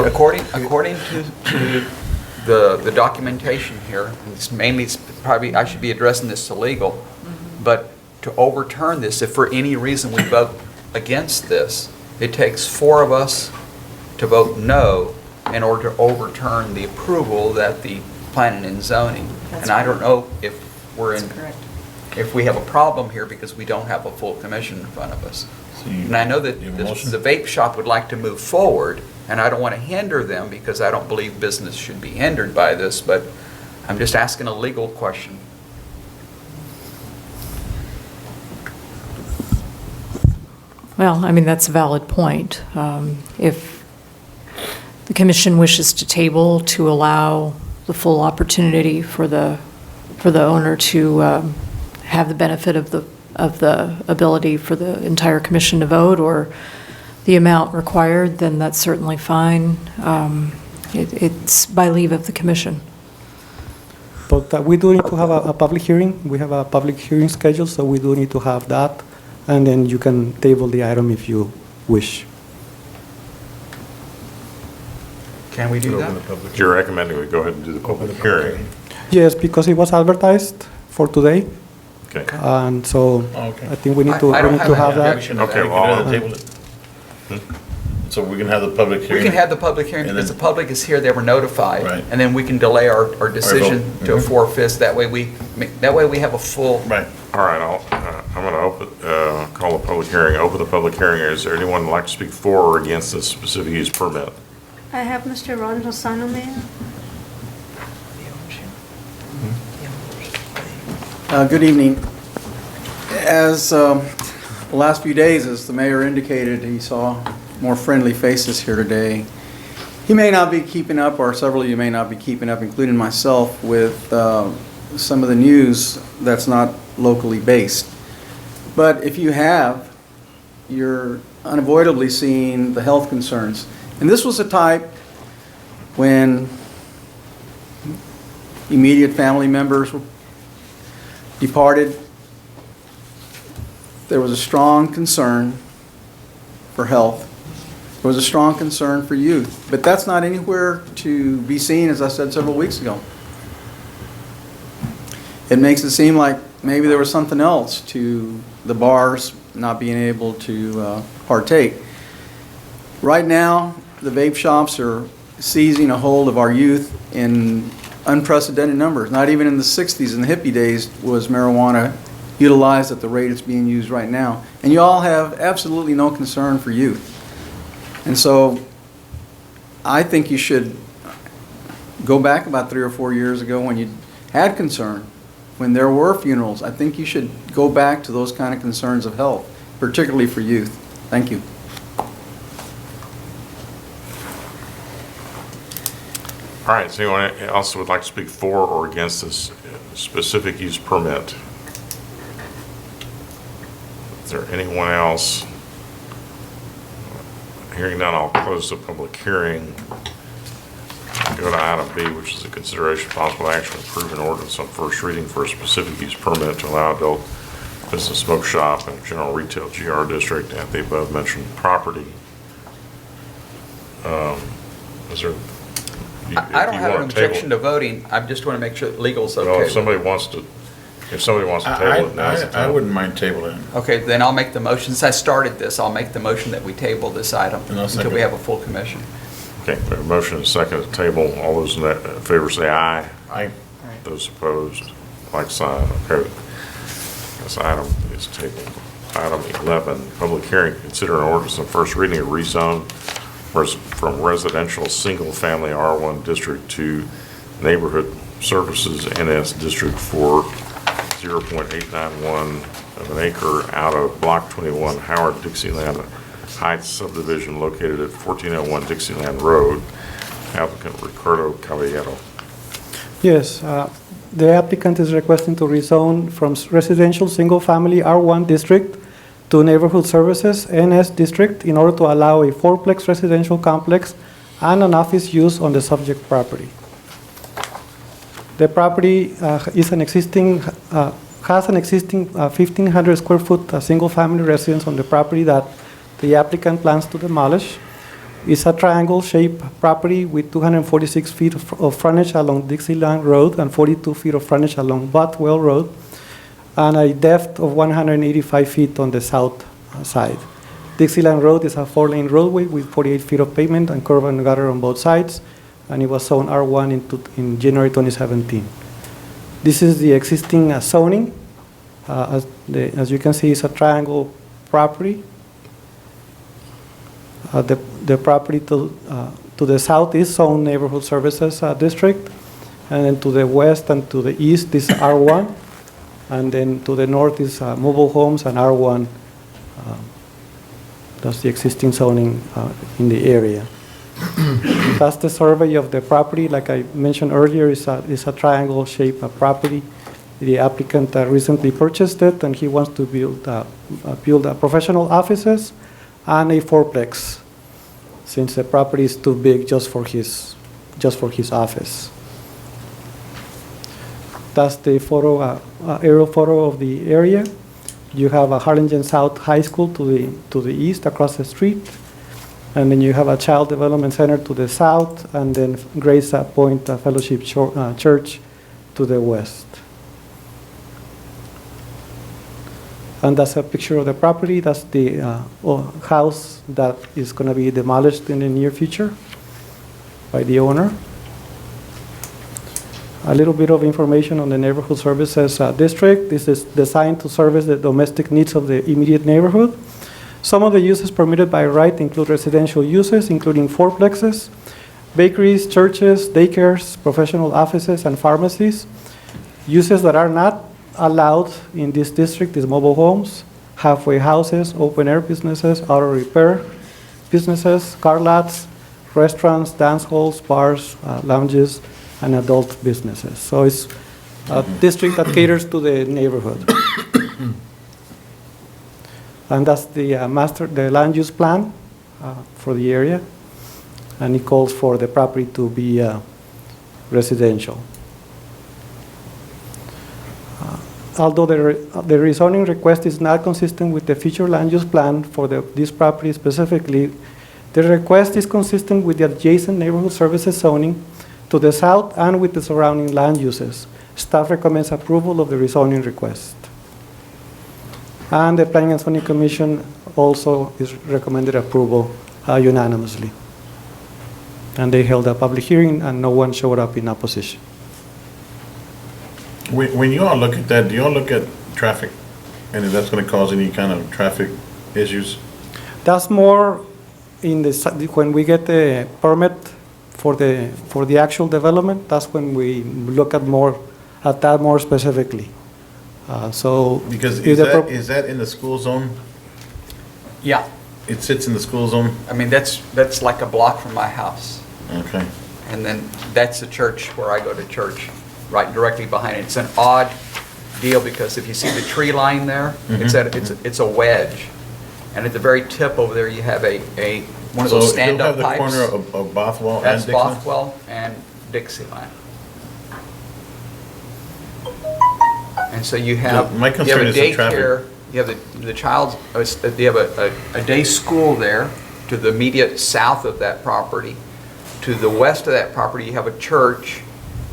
According to the documentation here, it's probably, I should be addressing this to legal, but to overturn this, if for any reason we vote against this, it takes 4 of us to vote no in order to overturn the approval that the planning and zoning. And I don't know if if we have a problem here because we don't have a full commission in front of us. And I know that the vape shop would like to move forward, and I don't want to hinder them because I don't believe business should be hindered by this, but I'm just asking a legal question. Well, I mean, that's a valid point. If the commission wishes to table to allow the full opportunity for the owner to have the benefit of the ability for the entire commission to vote, or the amount required, then that's certainly fine. It's by leave of the commission. But we do need to have a public hearing. We have a public hearing scheduled, so we do need to have that. And then you can table the item if you wish. Can we do that? You're recommending we go ahead and do the public hearing. Yes, because it was advertised for today. Okay. And so I think we need to, I don't have that. Okay, well, Table it. So we can have the public hearing? We can have the public hearing And because the then- public is here, they were notified. Right. And then we can delay our decision to a 4/5. That way we have a full. Right. all right, I'm going to call the public hearing, open the public hearing. Is there anyone who'd like to speak for or against this specific use permit? I have Mr. Ron Lozano, Mayor. Good evening. As the last few days, as the mayor indicated, he saw more friendly faces here today. He may not be keeping up, or several of you may not be keeping up, including myself, with some of the news that's not locally based. But if you have, you're unavoidably seeing the health concerns. And this was a type when immediate family members were departed. There was a strong concern for health. There was a strong concern for youth. But that's not anywhere to be seen, as I said several weeks ago. It makes it seem like maybe there was something else to the bars not being able to partake. Right now, the vape shops are seizing a hold of our youth in unprecedented numbers. Not even in the 60s, in the hippie days, was marijuana utilized at the rate it's being used right now. And you all have absolutely no concern for youth. And so I think you should go back about 3 or 4 years ago when you had concern, when there were funerals. I think you should go back to those kind of concerns of health, particularly for youth. Thank you. All right, so anyone else would like to speak for or against this specific use permit? Is there anyone else? Hearing none, I'll close the public hearing. Go to item B, which is a consideration of possible action to approve an ordinance on first reading for a specific use permit to allow adult business smoke shop and general retail GR district at the above mentioned property. Is there? I don't have an objection to voting. I just want to make sure that legal's okay. Well, if somebody wants to table it, now's the I time. wouldn't mind tabling it. Okay, then I'll make the motion. Since I started this, I'll make the motion that we table this item And I'll until second. we have a full commission. Okay, we have a motion and a second to table. All those in favor say aye. Aye. Those opposed, like sign. Okay. This item is tabled. Item 11, public hearing, consider an ordinance on first reading of rezone from residential single-family R1 district to neighborhood services NS district for 0.891 of an acre out of Block 21 Howard Dixieland Heights subdivision located at 1401 Dixieland Road. Applicant Ricardo Caballero. Yes, the applicant is requesting to rezone from residential single-family R1 district to neighborhood services NS district in order to allow a fourplex residential complex and an office use on the subject property. The property has an existing 1,500 square foot single-family residence on the property that the applicant plans to demolish. It's a triangle-shaped property with 246 feet of frontage along Dixieland Road and 42 feet of frontage along Bothwell Road, and a depth of 185 feet on the south side. Dixieland Road is a 4-lane roadway with 48 feet of pavement and curb and gutter on both sides, and it was zoned R1 in January 2017. This is the existing zoning. As you can see, it's a triangle property. The property to the south is zoned neighborhood services district, and then to the west and to the east is R1, and then to the north is mobile homes and R1 That's the existing zoning in the area. That's the survey of the property. Like I mentioned earlier, it's a triangle-shaped property. The applicant recently purchased it, and he wants to build professional offices and a fourplex, since the property is too big just for his office. That's the aerial photo of the area. You have a Harlingen South High School to the east across the street. And then you have a Child Development Center to the south, and then Grace Point Fellowship Church to the west. And that's a picture of the property. That's the house that is going to be demolished in the near future by the owner. A little bit of information on the Neighborhood Services District. This is designed to service the domestic needs of the immediate neighborhood. Some of the uses permitted by right include residential uses, including fourplexes, bakeries, churches, daycares, professional offices, and pharmacies. Uses that are not allowed in this district is mobile homes, halfway houses, open-air businesses, auto repair businesses, car lots, restaurants, dance halls, bars, lounges, and adult businesses. So it's a district that caters to the neighborhood. And that's the the land use plan for the area, and it calls for the property to be residential. Although the rezoning request is not consistent with the future land use plan for this property specifically, the request is consistent with the adjacent neighborhood services zoning to the south and with the surrounding land uses. Staff recommends approval of the rezoning request. And the Planning and Zoning Commission also is recommended approval unanimously. And they held a public hearing, and no one showed up in opposition. When you all look at that, do you all look at traffic? And if that's going to cause any kind of traffic issues? That's more in when we get the permit for the actual development. That's when we look at that more specifically. Because is that in the school zone? Yeah. It sits in the school zone? I mean, that's like a block from my house. Okay. And then that's the church where I go to church, right directly behind it. It's an odd deal because if you see the tree line there, it's a wedge. And at the very tip over there, you have one of those stand-up pipes. So you'll have the corner of Bothwell and That's Dixieland? Bothwell and Dixieland. And so you have My concern a is the traffic. daycare, you have the child's, you have a day school there to the immediate south of that property. To the west of that property, you have a church,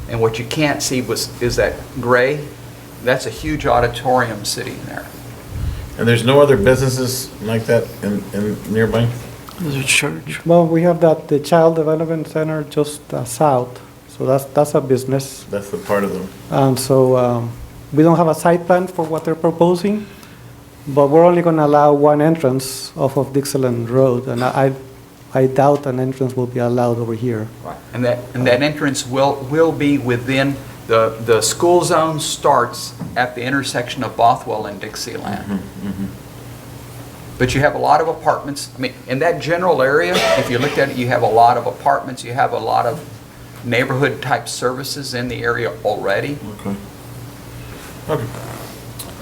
and what you can't see is that gray. That's a huge auditorium sitting there. And there's no other businesses like that in nearby? There's a church. Well, we have the Child Development Center just south, so that's a business. That's the part of them. And so we don't have a site plan for what they're proposing, but we're only going to allow one entrance off of Dixieland Road, and I doubt an entrance will be allowed over here. Right. And that entrance will be within the school zone starts at the intersection of Bothwell and Dixieland. But you have a lot of apartments. I mean, in that general area, if you looked at it, you have a lot of apartments. You have a lot of neighborhood type services in the area already. Okay.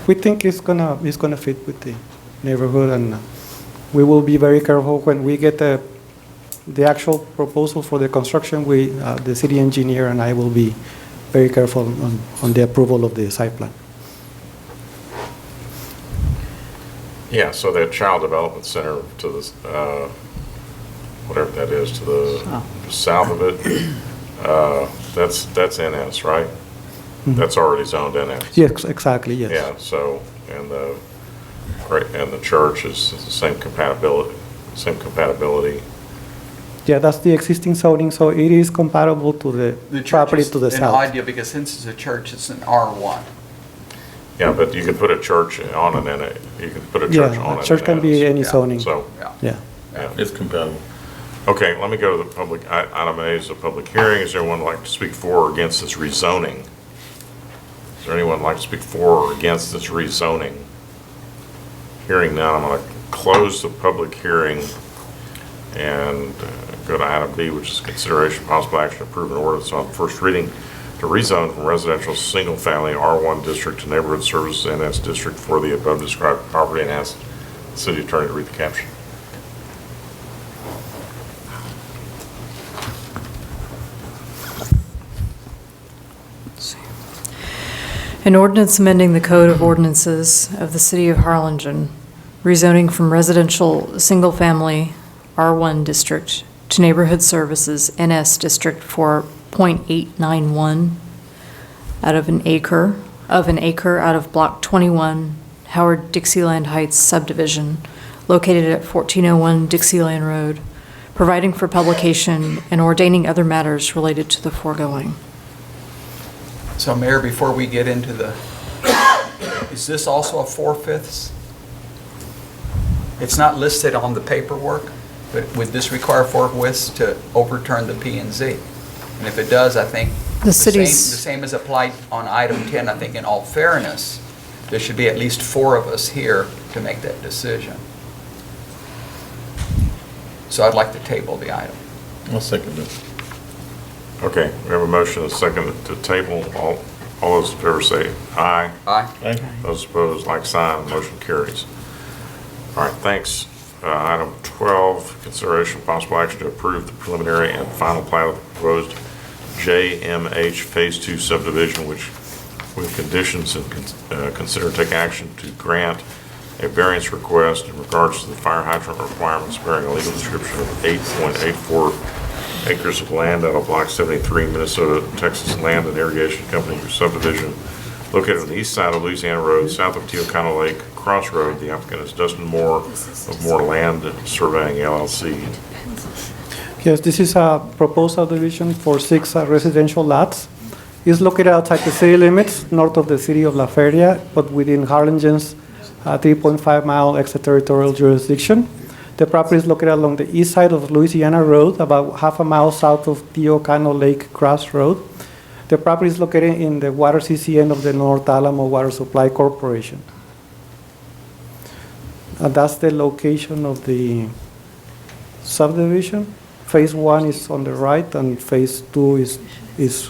We think it's gonna fit with the neighborhood, and we will be very careful when we get the actual proposal for the construction. The city engineer and I will be very careful on the approval of the site plan. Yeah, so that Child Development Center to the, whatever that is, to the south of it, that's NS, right? That's already zoned NS. Yes, exactly, yes. Yeah, so, and the church is the same compatibility. Yeah, that's the existing zoning, so it is compatible to the property to the It's an south. odd deal because since it's a church, it's an R1. Yeah, but you could put a church on an NA, you could put a church on Yeah, an church can be any NS. zoning. So, Yeah. It's compatible. okay, let me go to the public, item A is a public hearing. Is there anyone who'd like to speak for or against this rezoning? Is there anyone who'd like to speak for or against this rezoning? Hearing none, I'm going to close the public hearing and go to item B, which is consideration possible action to approve an ordinance on first reading to rezone from residential single-family R1 district to neighborhood services NS district for the above described property, and ask the city attorney to read the caption. An ordinance amending the Code of Ordinances of the City of Harlingen, rezoning from residential single-family R1 district to neighborhood services NS district for .891 out of an acre out of Block 21, Howard Dixieland Heights subdivision, located at 1401 Dixieland Road, providing for publication and ordaining other matters related to the foregoing. So Mayor, before we get into the, is this also a 4/5? It's not listed on the paperwork, but would this require 4/5 to overturn the P and Z? And if it does, I think The city's- the same as applied on item 10, I think in all fairness, there should be at least 4 of us here to make that decision. So I'd like to table the item. I'll second it. Okay, we have a motion and a second to table. All those in favor say aye. Aye. Aye. Those opposed, like sign. Motion carries. All right, thanks. Item 12, consideration of possible action to approve the preliminary and final plat of the proposed JMH Phase 2 subdivision, which with conditions and consider take action to grant a variance request in regards to the fire hydrant requirements bearing a legal description of 8.84 acres of land out of Block 73, Minnesota, Texas Land and Irrigation Company subdivision located on the east side of Louisiana Road, south of Teocano Lake Crossroad. The applicant is Dustin Moore of Moore Land Surveying LLC. Yes, this is a proposed subdivision for 6 residential lots. It's located outside the city limits, north of the city of La Feria, but within Harlingen's 3.5-mile extraterritorial jurisdiction. The property is located along the east side of Louisiana Road, about half a mile south of Teocano Lake Crossroad. The property is located in the water CCN of the North Alamo Water Supply Corporation. That's the location of the subdivision. Phase 1 is on the right and Phase 2 is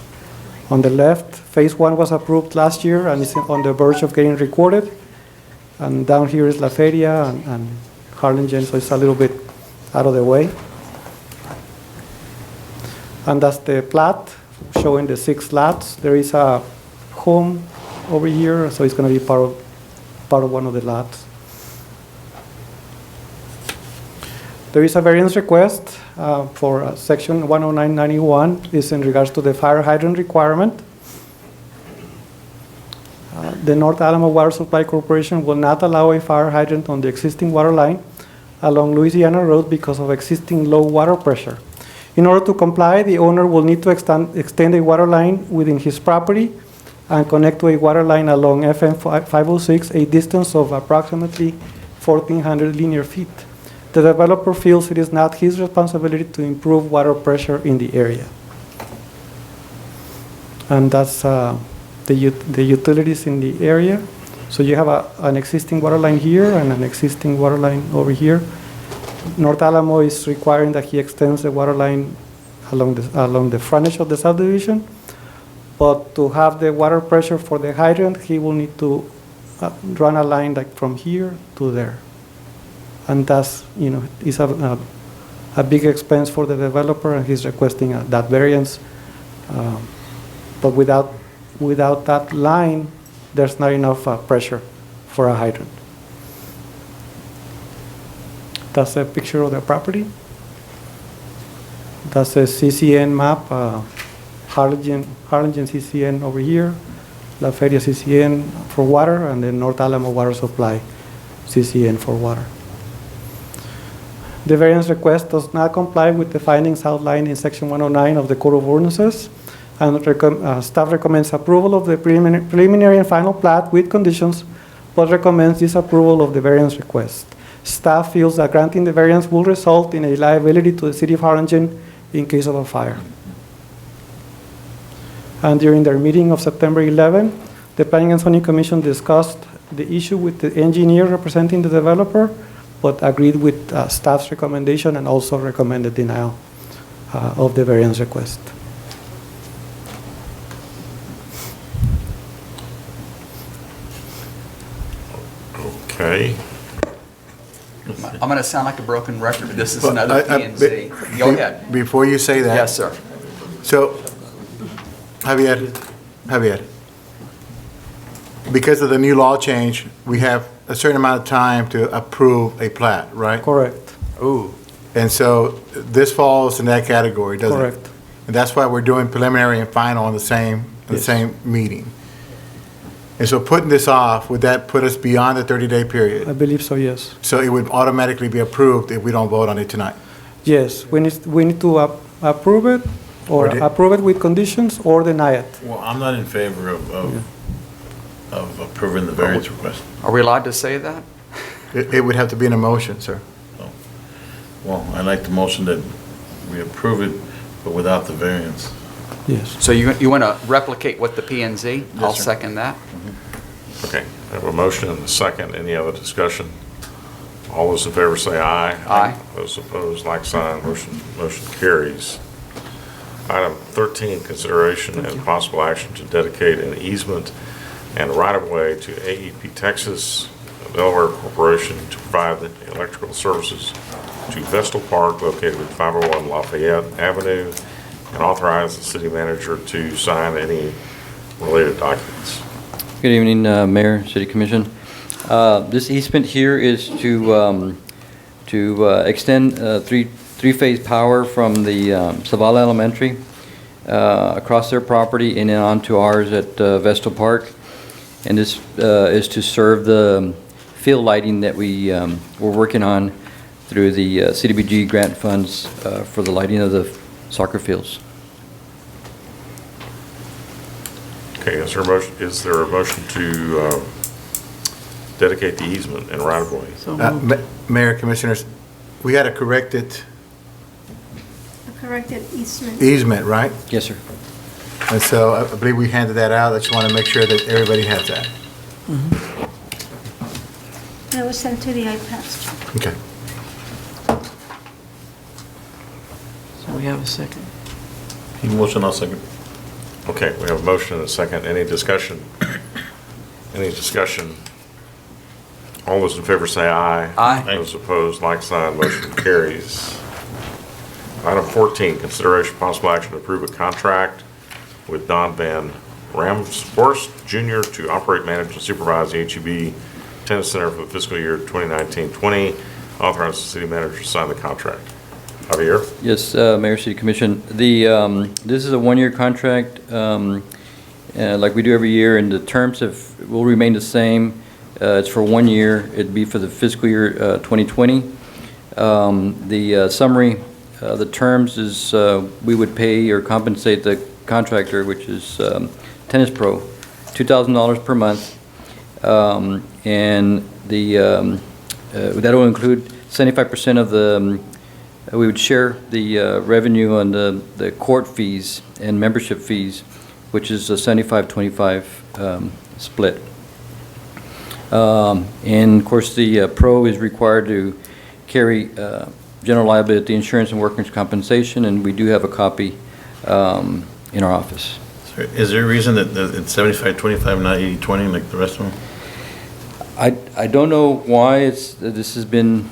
on the left. Phase 1 was approved last year and is on the verge of getting recorded. And down here is La Feria and Harlingen, so it's a little bit out of the way. And that's the plat showing the 6 lots. There is a home over here, so it's going to be part of one of the lots. There is a variance request for section 10991. It's in regards to the fire hydrant requirement. The North Alamo Water Supply Corporation will not allow a fire hydrant on the existing water line along Louisiana Road because of existing low water pressure. In order to comply, the owner will need to extend a water line within his property and connect to a water line along FM 506, a distance of approximately 1,400 linear feet. The developer feels it is not his responsibility to improve water pressure in the area. And that's the utilities in the area. So you have an existing water line here and an existing water line over here. North Alamo is requiring that he extends the water line along the frontage of the subdivision. But to have the water pressure for the hydrant, he will need to run a line like from here to there. And that's, is a big expense for the developer, and he's requesting that variance. But without that line, there's not enough pressure for a hydrant. That's a picture of the property. That's a CCN map, Harlingen CCN over here, La Feria CCN for water, and then North Alamo Water Supply CCN for water. The variance request does not comply with the findings outlined in Section 109 of the Code of Ordinances, and staff recommends approval of the preliminary and final plat with conditions, but recommends disapproval of the variance request. Staff feels that granting the variance will result in a liability to the City of Harlingen in case of a fire. And during their meeting of September 11, the Planning and Zoning Commission discussed the issue with the engineer representing the developer, but agreed with staff's recommendation and also recommended denial of the variance request. Okay. I'm going to sound like a broken record, but this is another P and Z. Go ahead. Before you say that. Yes, sir. So, Javier, because of the new law change, we have a certain amount of time to approve a plat, right? Correct. Ooh. And so this falls in that category, doesn't it? Correct. And that's why we're doing preliminary and final on the same meeting. And so putting this off, would that put us beyond the 30-day period? I believe so, yes. So it would automatically be approved if we don't vote on it tonight? Yes, we need to approve it, or approve it with conditions, or deny it. Well, I'm not in favor of approving the variance request. Are we allowed to say that? It would have to be in a motion, sir. Well, I'd like the motion that we approve it, but without the variance. Yes. So you want to replicate what the P and Z? I'll sir. second that. Okay, I have a motion and a second. Any other discussion? All those in favor say aye. Aye. Those opposed, like sign. Motion carries. Item 13, consideration and possible action to dedicate an easement and right-of-way to AEP Texas, a Delaware corporation, to provide the electrical services to Vestal Park located at 501 Lafayette Avenue, and authorize the city manager to sign any related documents. Good evening, Mayor, City Commission. This easement here is to extend three-phase power from the Zavala Elementary across their property and then onto ours at Vestal Park. And this is to serve the field lighting that we're working on through the CDBG grant funds for the lighting of the soccer fields. Okay, is there a motion to dedicate the easement and right-of-way? Mayor, Commissioners, we got to correct it. A corrected easement. Easement, right? Yes, sir. And so I believe we handed that out. I just want to make sure that everybody has that. That was sent to the iPads. Okay. So we have a second. Motion, I'll second. Okay, we have a motion and a second. Any discussion? Any discussion? All those in favor say aye. Aye. Those opposed, like sign. Motion carries. Item 14, consideration possible action to approve a contract with Don Van Ramshorst Jr. to operate, manage, and supervise the HEB Tennis Center for the fiscal year 2019-20. Authorize the city manager to sign the contract. Javier? Yes, Mayor, City Commission. This is a one-year contract, like we do every year, and the terms will remain the same. It's for 1 year. It'd be for the fiscal year 2020. The summary, the terms is we would pay or compensate the contractor, which is Tennis Pro, $2,000 per month, and that will include 75% of the. We would share the revenue on the court fees and membership fees, which is a 75-25 split. And of course, the pro is required to carry general liability insurance and workers' compensation, and we do have a copy in our office. Is there a reason that it's 75-25, not 80-20 like the rest of them? I don't know why this has been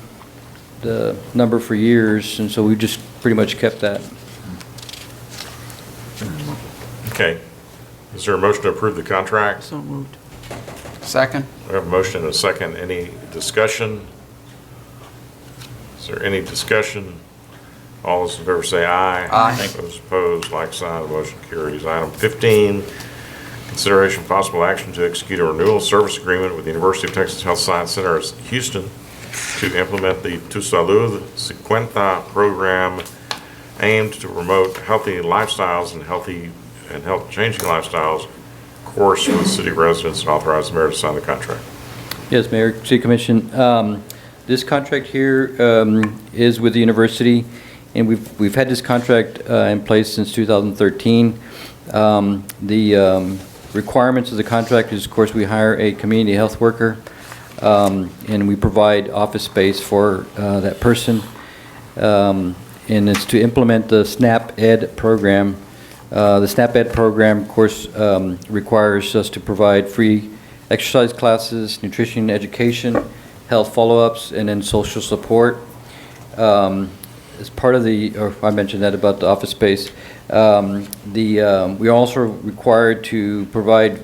the number for years, and so we just pretty much kept that. Okay. Is there a motion to approve the contract? So moved. Second. We have a motion and a second. Any discussion? Is there any discussion? All those in favor say aye. Aye. Those opposed, like sign. Motion carries. Item 15, consideration possible action to execute a renewal service agreement with the University of Texas Health Science Center at Houston to implement the Salud Cuenta program aimed to promote healthy lifestyles and health-changing lifestyles course with city residents, and authorize the mayor to sign the contract. Yes, Mayor, City Commission. This contract here is with the university, and we've had this contract in place since 2013. The requirements of the contract is, of course, we hire a community health worker and we provide office space for that person. And it's to implement the SNAP Ed program. The SNAP Ed program, of course, requires us to provide free exercise classes, nutrition education, health follow-ups, and then social support. As part of the, or I mentioned that about the office space, we are also required to provide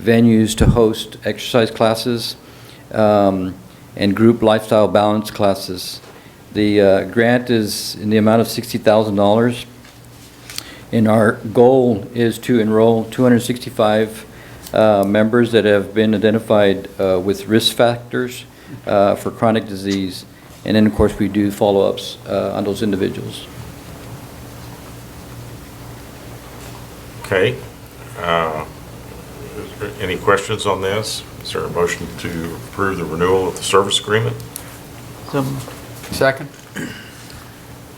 venues to host exercise classes and group lifestyle balance classes. The grant is in the amount of $60,000, and our goal is to enroll 265 members that have been identified with risk factors for chronic disease. And then, of course, we do follow-ups on those individuals. Okay. Is there any questions on this? Is there a motion to approve the renewal of the service agreement? Second.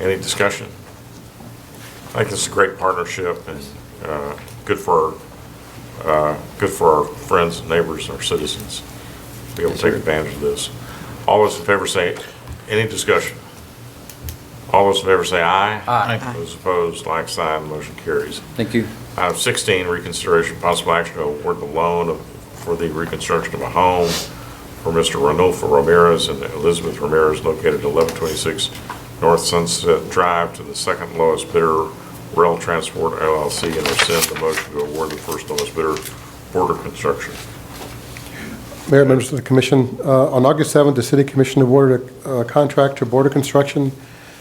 Any discussion? I think this is a great partnership and good for our friends, neighbors, and our citizens to be able to take advantage of this. All those in favor say, any discussion? All those in favor say aye. Aye. Those opposed, like sign, motion carries. Thank you. Item 16, reconsideration, possible action to award the loan for the reconstruction of a home for Mr. Ranulfo Ramirez and Elizabeth Ramirez located at 1126 North Sunset Drive to the second lowest bidder, Rail Transport LLC, and rescind the motion to award the first lowest bidder, Border Construction. Mayor, members of the commission, on August 7th, the city commission awarded a contract to Border Construction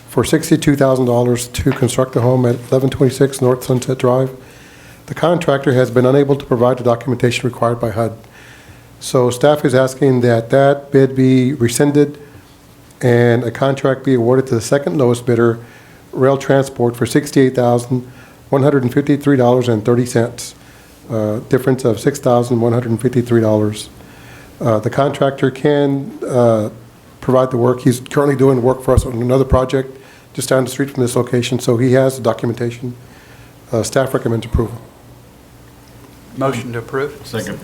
for $62,000 to construct the home at 1126 North Sunset Drive. The contractor has been unable to provide the documentation required by HUD. So staff is asking that that bid be rescinded and a contract be awarded to the second lowest bidder, Rail Transport, for $68,153.30, difference of $6,153. The contractor can provide the work. He's currently doing work for us on another project just down the street from this location, so he has the documentation. Staff recommends approval. Motion to approve. Second.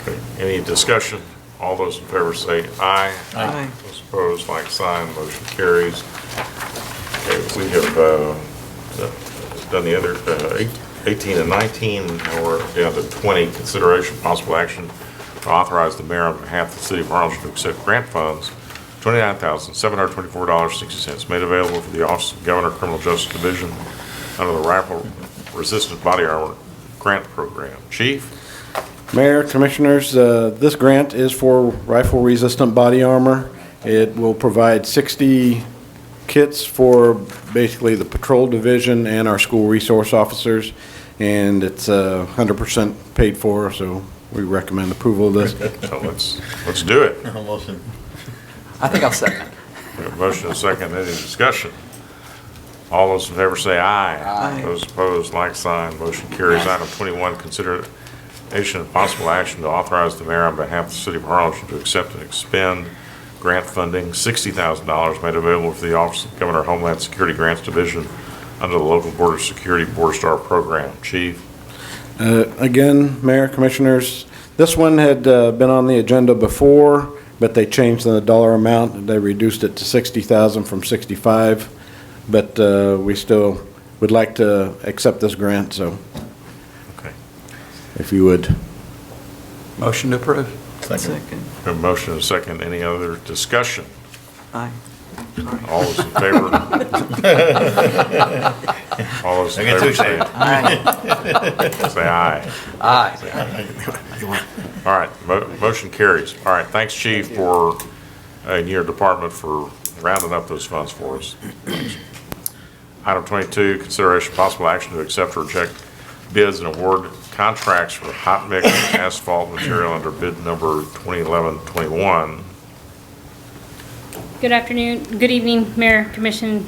Okay. Any discussion? All those in favor say aye. Aye. Those opposed, like sign, motion carries. Okay, we have done the other 18 and 19, and we're down to 20, consideration possible action to authorize the mayor on behalf of the city of Harlingen to accept grant funds, $29,724.60, made available for the Office of Governor Criminal Justice Division under the Rifle Resistant Body Armor Grant Program. Chief? Mayor, Commissioners, this grant is for rifle-resistant body armor. It will provide 60 kits for basically the patrol division and our school resource officers, and it's 100% paid for, so we recommend approval of this. So let's do it. Motion. I think I'll second. We have a motion and a second. Any discussion? All those in favor say aye. Aye. Those opposed, like sign. Motion carries. Item 21, consideration of possible action to authorize the mayor on behalf of the city of Harlingen to accept and expend grant funding, $60,000 made available for the Office of Governor Homeland Security Grants Division under the local Border Security Border Star Program. Chief? Again, Mayor, Commissioners, this one had been on the agenda before, but they changed the dollar amount. They reduced it to $60,000 from $65,000, but we still would like to accept this grant, so Okay. if you would. Motion to approve. Second. We have a motion and a second. Any other discussion? Aye. All those in favor? All those in favor say Aye. say aye. Aye. All right, motion carries. All right, thanks, Chief, for, and your department for rounding up those funds for us. Item 22, consideration of possible action to accept or reject bids and award contracts for hot mix asphalt material under bid number 2011-21. Good afternoon, good evening, Mayor, Commission,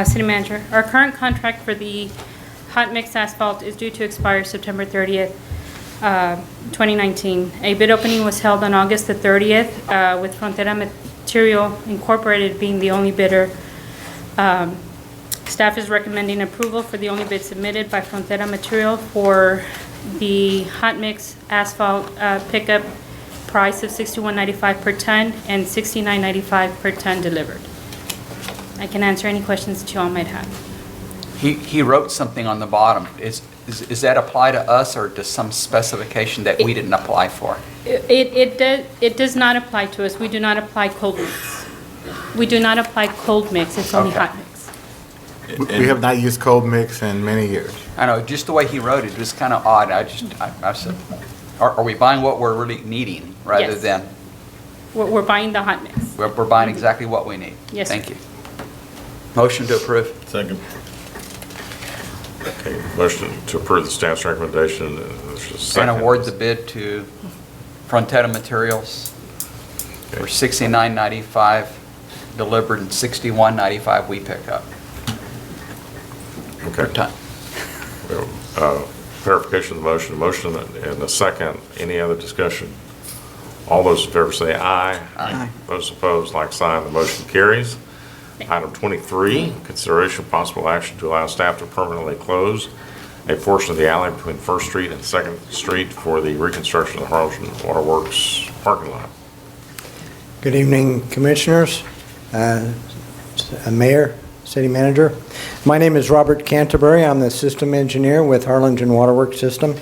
City Manager. Our current contract for the hot mix asphalt is due to expire September 30th, 2019. A bid opening was held on August the 30th with Frontera Material Incorporated being the only bidder. Staff is recommending approval for the only bid submitted by Frontera Material for the hot mix asphalt pickup price of $61.95 per ton and $69.95 per ton delivered. I can answer any questions that you all might have. He wrote something on the bottom. Is that apply to us or to some specification that we didn't apply for? It does not apply to us. We do not apply cold mix. We do not apply cold mix, it's only Okay. hot mix. We have not used cold mix in many years. I know, just the way he wrote it was kind of odd. I said, are we buying what we're really needing rather Yes. than, We're buying the hot mix. we're buying exactly what we need? Yes, sir. Thank you. Motion to approve. Second. Okay, motion to approve the staff's recommendation. And award the bid to Frontetta Materials for $69.95 delivered and $61.95 we pick up per ton. Clarification of the motion and a second. Any other discussion? All those in favor say aye. Aye. Those opposed, like sign. The motion carries. Item 23, consideration of possible action to allow staff to permanently close a portion of the alley between First Street and Second Street for the reconstruction of the Harlingen Waterworks parking lot. Good evening, Commissioners, Mayor, City Manager. My name is Robert Canterbury. I'm the System Engineer with Harlingen Waterworks System.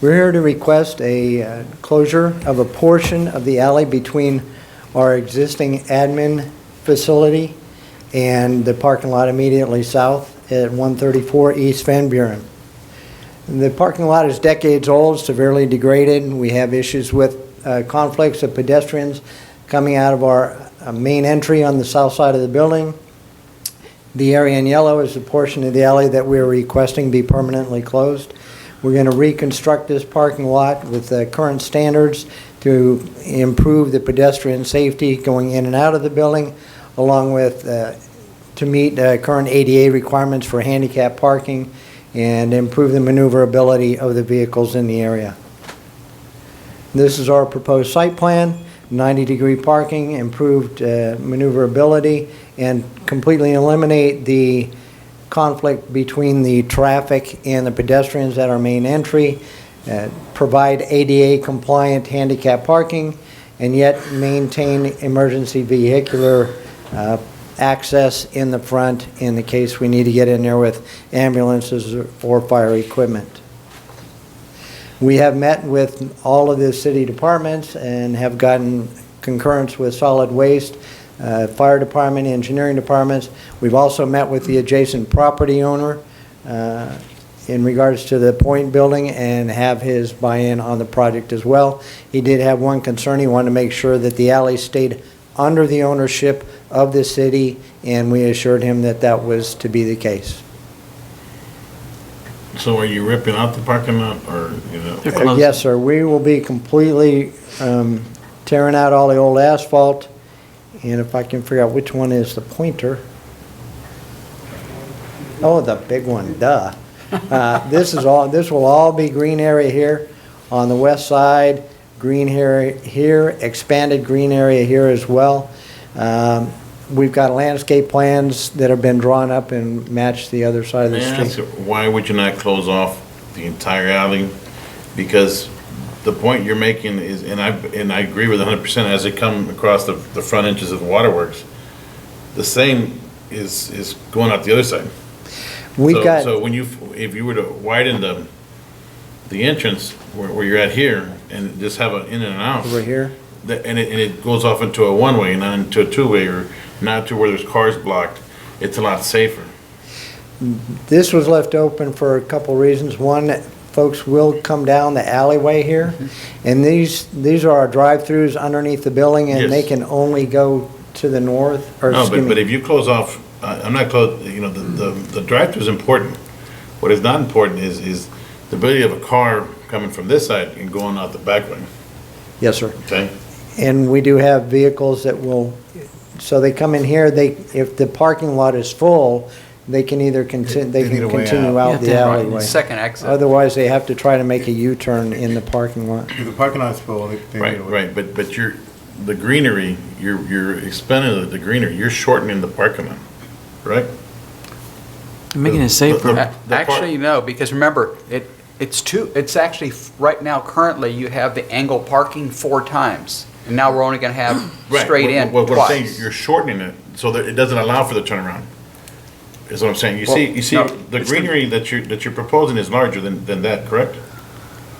We're here to request a closure of a portion of the alley between our existing admin facility and the parking lot immediately south at 134 East Van Buren. The parking lot is decades old, severely degraded. We have issues with conflicts of pedestrians coming out of our main entry on the south side of the building. The area in yellow is the portion of the alley that we're requesting be permanently closed. We're going to reconstruct this parking lot with the current standards to improve the pedestrian safety going in and out of the building, along with to meet current ADA requirements for handicap parking and improve the maneuverability of the vehicles in the area. This is our proposed site plan: 90-degree parking, improved maneuverability, and completely eliminate the conflict between the traffic and the pedestrians at our main entry, provide ADA compliant handicap parking, and yet maintain emergency vehicular access in the front in the case we need to get in there with ambulances or fire equipment. We have met with all of the city departments and have gotten concurrence with solid waste, fire department, engineering departments. We've also met with the adjacent property owner in regards to the Point building and have his buy-in on the project as well. He did have one concern. He wanted to make sure that the alley stayed under the ownership of the city, and we assured him that that was to be the case. So are you ripping out the parking lot, or, you know? Yes, sir. We will be completely tearing out all the old asphalt, and if I can figure out which one is the pointer. Oh, the big one, duh. This will all be green area here on the west side, green area here, expanded green area here as well. We've got landscape plans that have been drawn up and match the other side of the May I ask, street. why would you not close off the entire alley? Because the point you're making is, and I agree with 100%, as they come across the front edges of the waterworks, the same is going out the other side. So when if you were to widen the entrance where you're at here and just have an in and an out. Over here? And it goes off into a one-way and not into a two-way, or not to where there's cars blocked, it's a lot safer. This was left open for a couple reasons. One, folks will come down the alleyway here, and these are our drive-throughs underneath the building, and they can only go to the north, or No, excuse but me. if you close off, I'm not close, you know, the drive-through is important. What is not important is the ability of a car coming from this side and going out the back way. Yes, sir. Okay? And we do have vehicles that will, so they come in here, if the parking lot is full, they can either continue out the alleyway. Second exit. Otherwise, they have to try to make a U-turn in the parking lot. If the parking lot's full, they Right, but the greenery, you're expanding the greenery, you're shortening the parking lot, right? Making it safer. Actually, no, because remember, It's actually, right now, currently, you have the angle parking 4 times, and now we're only gonna have Right. straight in What I'm saying, twice. you're shortening it so that it doesn't allow for the turnaround. Is what I'm saying. You see, no, the greenery that you're proposing is larger than that, correct?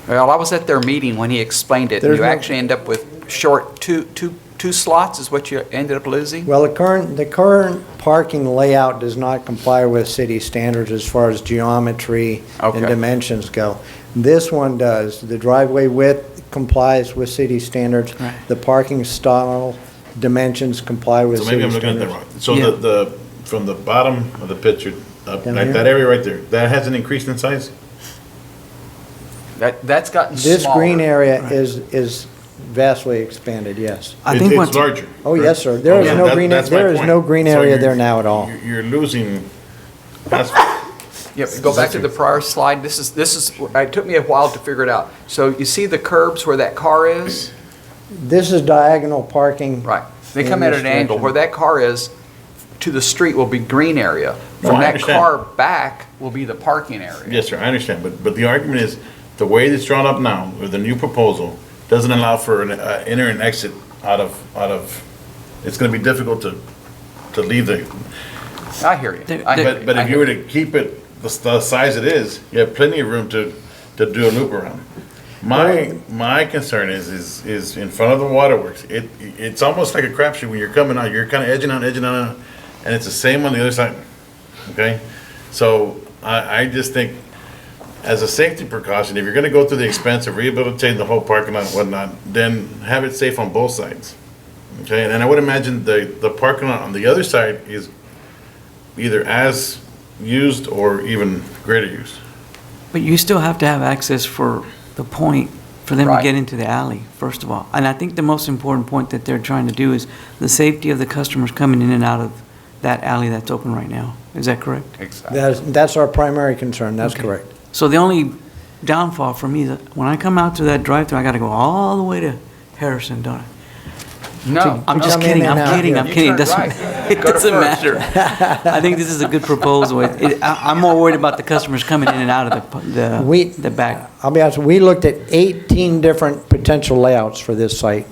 Well, I was at their meeting when he explained it, and There's you no- actually end up with short, two slots is what you ended up losing? Well, the current parking layout does not comply with city standards as far as geometry and Okay. dimensions go. This one does. The driveway width complies with city standards. Right. The parking style dimensions comply with So maybe city I'm looking at that standards. wrong. So Yeah. from the bottom of the picture, up, Down like here? that area right there, that hasn't increased in size? That's gotten smaller. This green area is vastly expanded, yes. I think It's larger. Oh, yes, sir. There is Yeah, no green, that's my there is point. no green So area you're- there now at all. You're losing asphalt. Yep, go back to the prior slide. This is, it took me a while to figure it out. So you see the curbs where that car is? This is diagonal parking. Right. They come in at this an angle. direction. Where that car is, to the street will be green area. No, From I that understand. car back will be the parking area. Yes, sir, I understand, but the argument is, the way it's drawn up now, with the new proposal, doesn't allow for an enter and exit out of, it's gonna be difficult to leave the, I hear you. but if you were to keep it the size it is, you have plenty of room to do a loop around. My concern is in front of the waterworks, it's almost like a crapshoot when you're coming out, you're kinda edging out, and it's the same on the other side, okay? So I just think, as a safety precaution, if you're gonna go through the expense of rehabilitating the whole parking lot and whatnot, then have it safe on both sides. Okay, and I would imagine the parking lot on the other side is either as used or even greater use. But you still have to have access for the point, for them to Right. get into the alley, first of all. And I think the most important point that they're trying to do is the safety of the customers coming in and out of that alley that's open right now. Is that correct? Exactly. That's our primary concern, that's Okay. correct. So the only downfall for me is that when I come out to that drive-through, I gotta go all the way to Harrison, don't I? No. I'm To just come in kidding, and I'm out, kidding, yeah. I'm You kidding. turn Doesn't- right. It Go to doesn't First. matter. I think this is a good proposal. I'm more worried about the customers coming in and out of the back. I'll be honest, we looked at 18 different potential layouts for this site.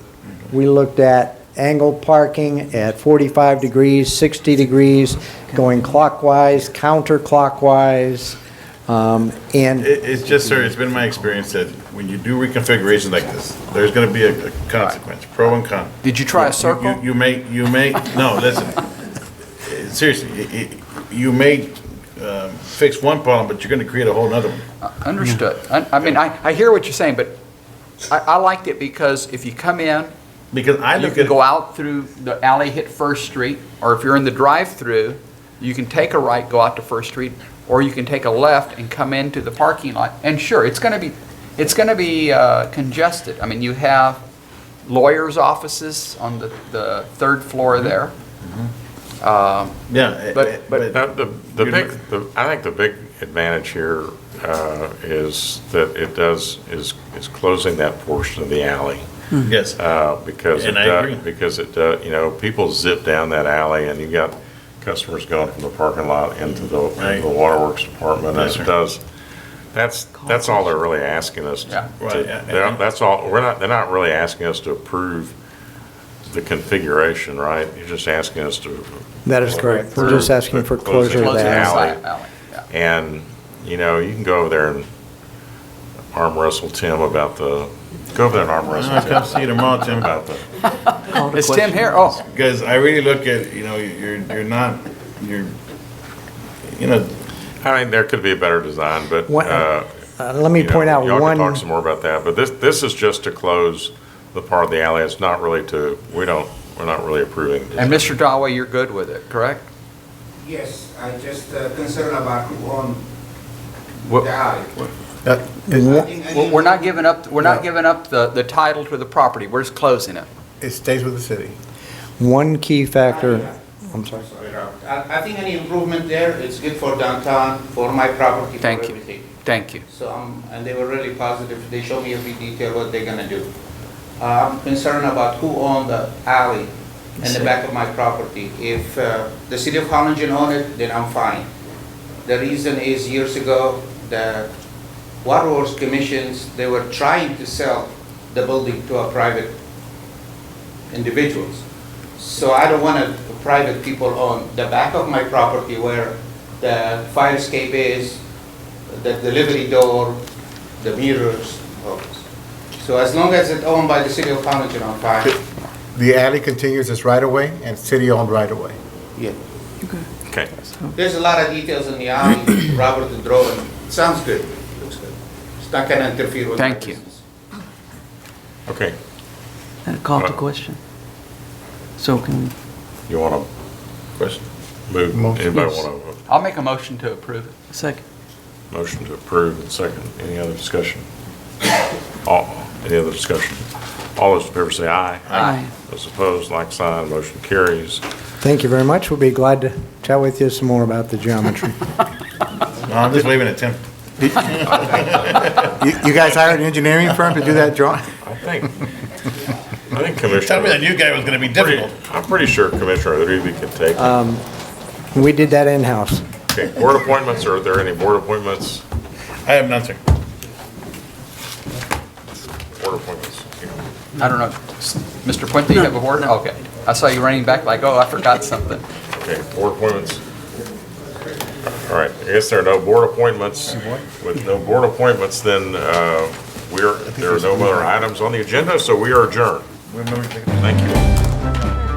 We looked at angled parking at 45 degrees, 60 degrees, going clockwise, counterclockwise, and It's just, sir, it's been my experience that when you do reconfigurations like this, there's gonna be a consequence, pro and con. Did you try a circle? You may, no, listen, seriously, you may fix one problem, but you're gonna create a whole nother one. Understood. I mean, I hear what you're saying, but I liked it because if you come in, Because I you look can at, go out through the alley, hit First Street, or if you're in the drive-through, you can take a right, go out to First Street, or you can take a left and come into the parking lot. And sure, it's gonna be congested. I mean, you have lawyers' offices on the third floor there. yeah, But- I think the big advantage here is that is closing that portion of the alley. yes, Because And I agree. people zip down that alley and you got customers going from the parking lot into the waterworks department. Yes, And sir. that's all they're really asking us Yeah. Right, yeah. that's all, they're not really asking us to approve the configuration, right? You're just asking us to. that is correct. We're just asking for Closing closure of the the alley. alley. And, you can go over there and arm wrestle Tim about go over there and arm wrestle I'll Tim. come see you tomorrow, Tim. About the, Is Tim here? Oh, Because I really look at, I mean, there could be a better design, but. What- let me point out Y'all one. can talk some more about that, but this is just to close the part of the alley. It's not really we're not really approving. and Mr. Daway, you're good with it, correct? Yes, I just concerned about who owned What- the alley. Well, we're not giving up the title to the property. We're just closing it. It stays with the city. One key factor, I'm sorry. Sorry, Robert. I think any improvement there, it's good for downtown, for my property, for Thank you. everything. Thank you. So, and they were really positive, they showed me every detail what they're gonna do. I'm concerned about who owned the alley in the back of my property. If the city of Harlingen owned it, then I'm fine. The reason is years ago, the Waterworks commissions, they were trying to sell the building to a private individuals. So I don't want private people on the back of my property where the fire escape is, the delivery door, the mirrors. So as long as it's owned by the city of Harlingen, I'm fine. The alley continues as right-of-way and city-owned right-of-way. Yeah. Okay. There's a lot of details in the alley, Robert and drawing. Sounds good. Looks good. It's not gonna interfere with. Thank you. Okay. And a call to question. So can we? You want to question? Move, anybody Yes. want to? I'll make a motion to approve it. Second. Motion to approve and second. Any other discussion? Any other discussion? All those in favor say aye. Aye. Those opposed, like sign, motion carries. Thank you very much. We'll be glad to chat with you some more about the geometry. No, I'm just waving at Tim. You guys hired an engineering firm to do that drawing? I think Commissioner. Tell me that new guy was going to be difficult. I'm pretty sure Commissioner Uribe can take it. We did that in-house. Okay, board appointments, are there any board appointments? I have none, sir. Board appointments. I don't know. Mr. Cuenta, you have a board? Okay. I saw you running back like, oh, I forgot something. Okay, board appointments. All right, I guess there are no board appointments. With no board appointments, then there are no other items on the agenda, so we are adjourned. Thank you.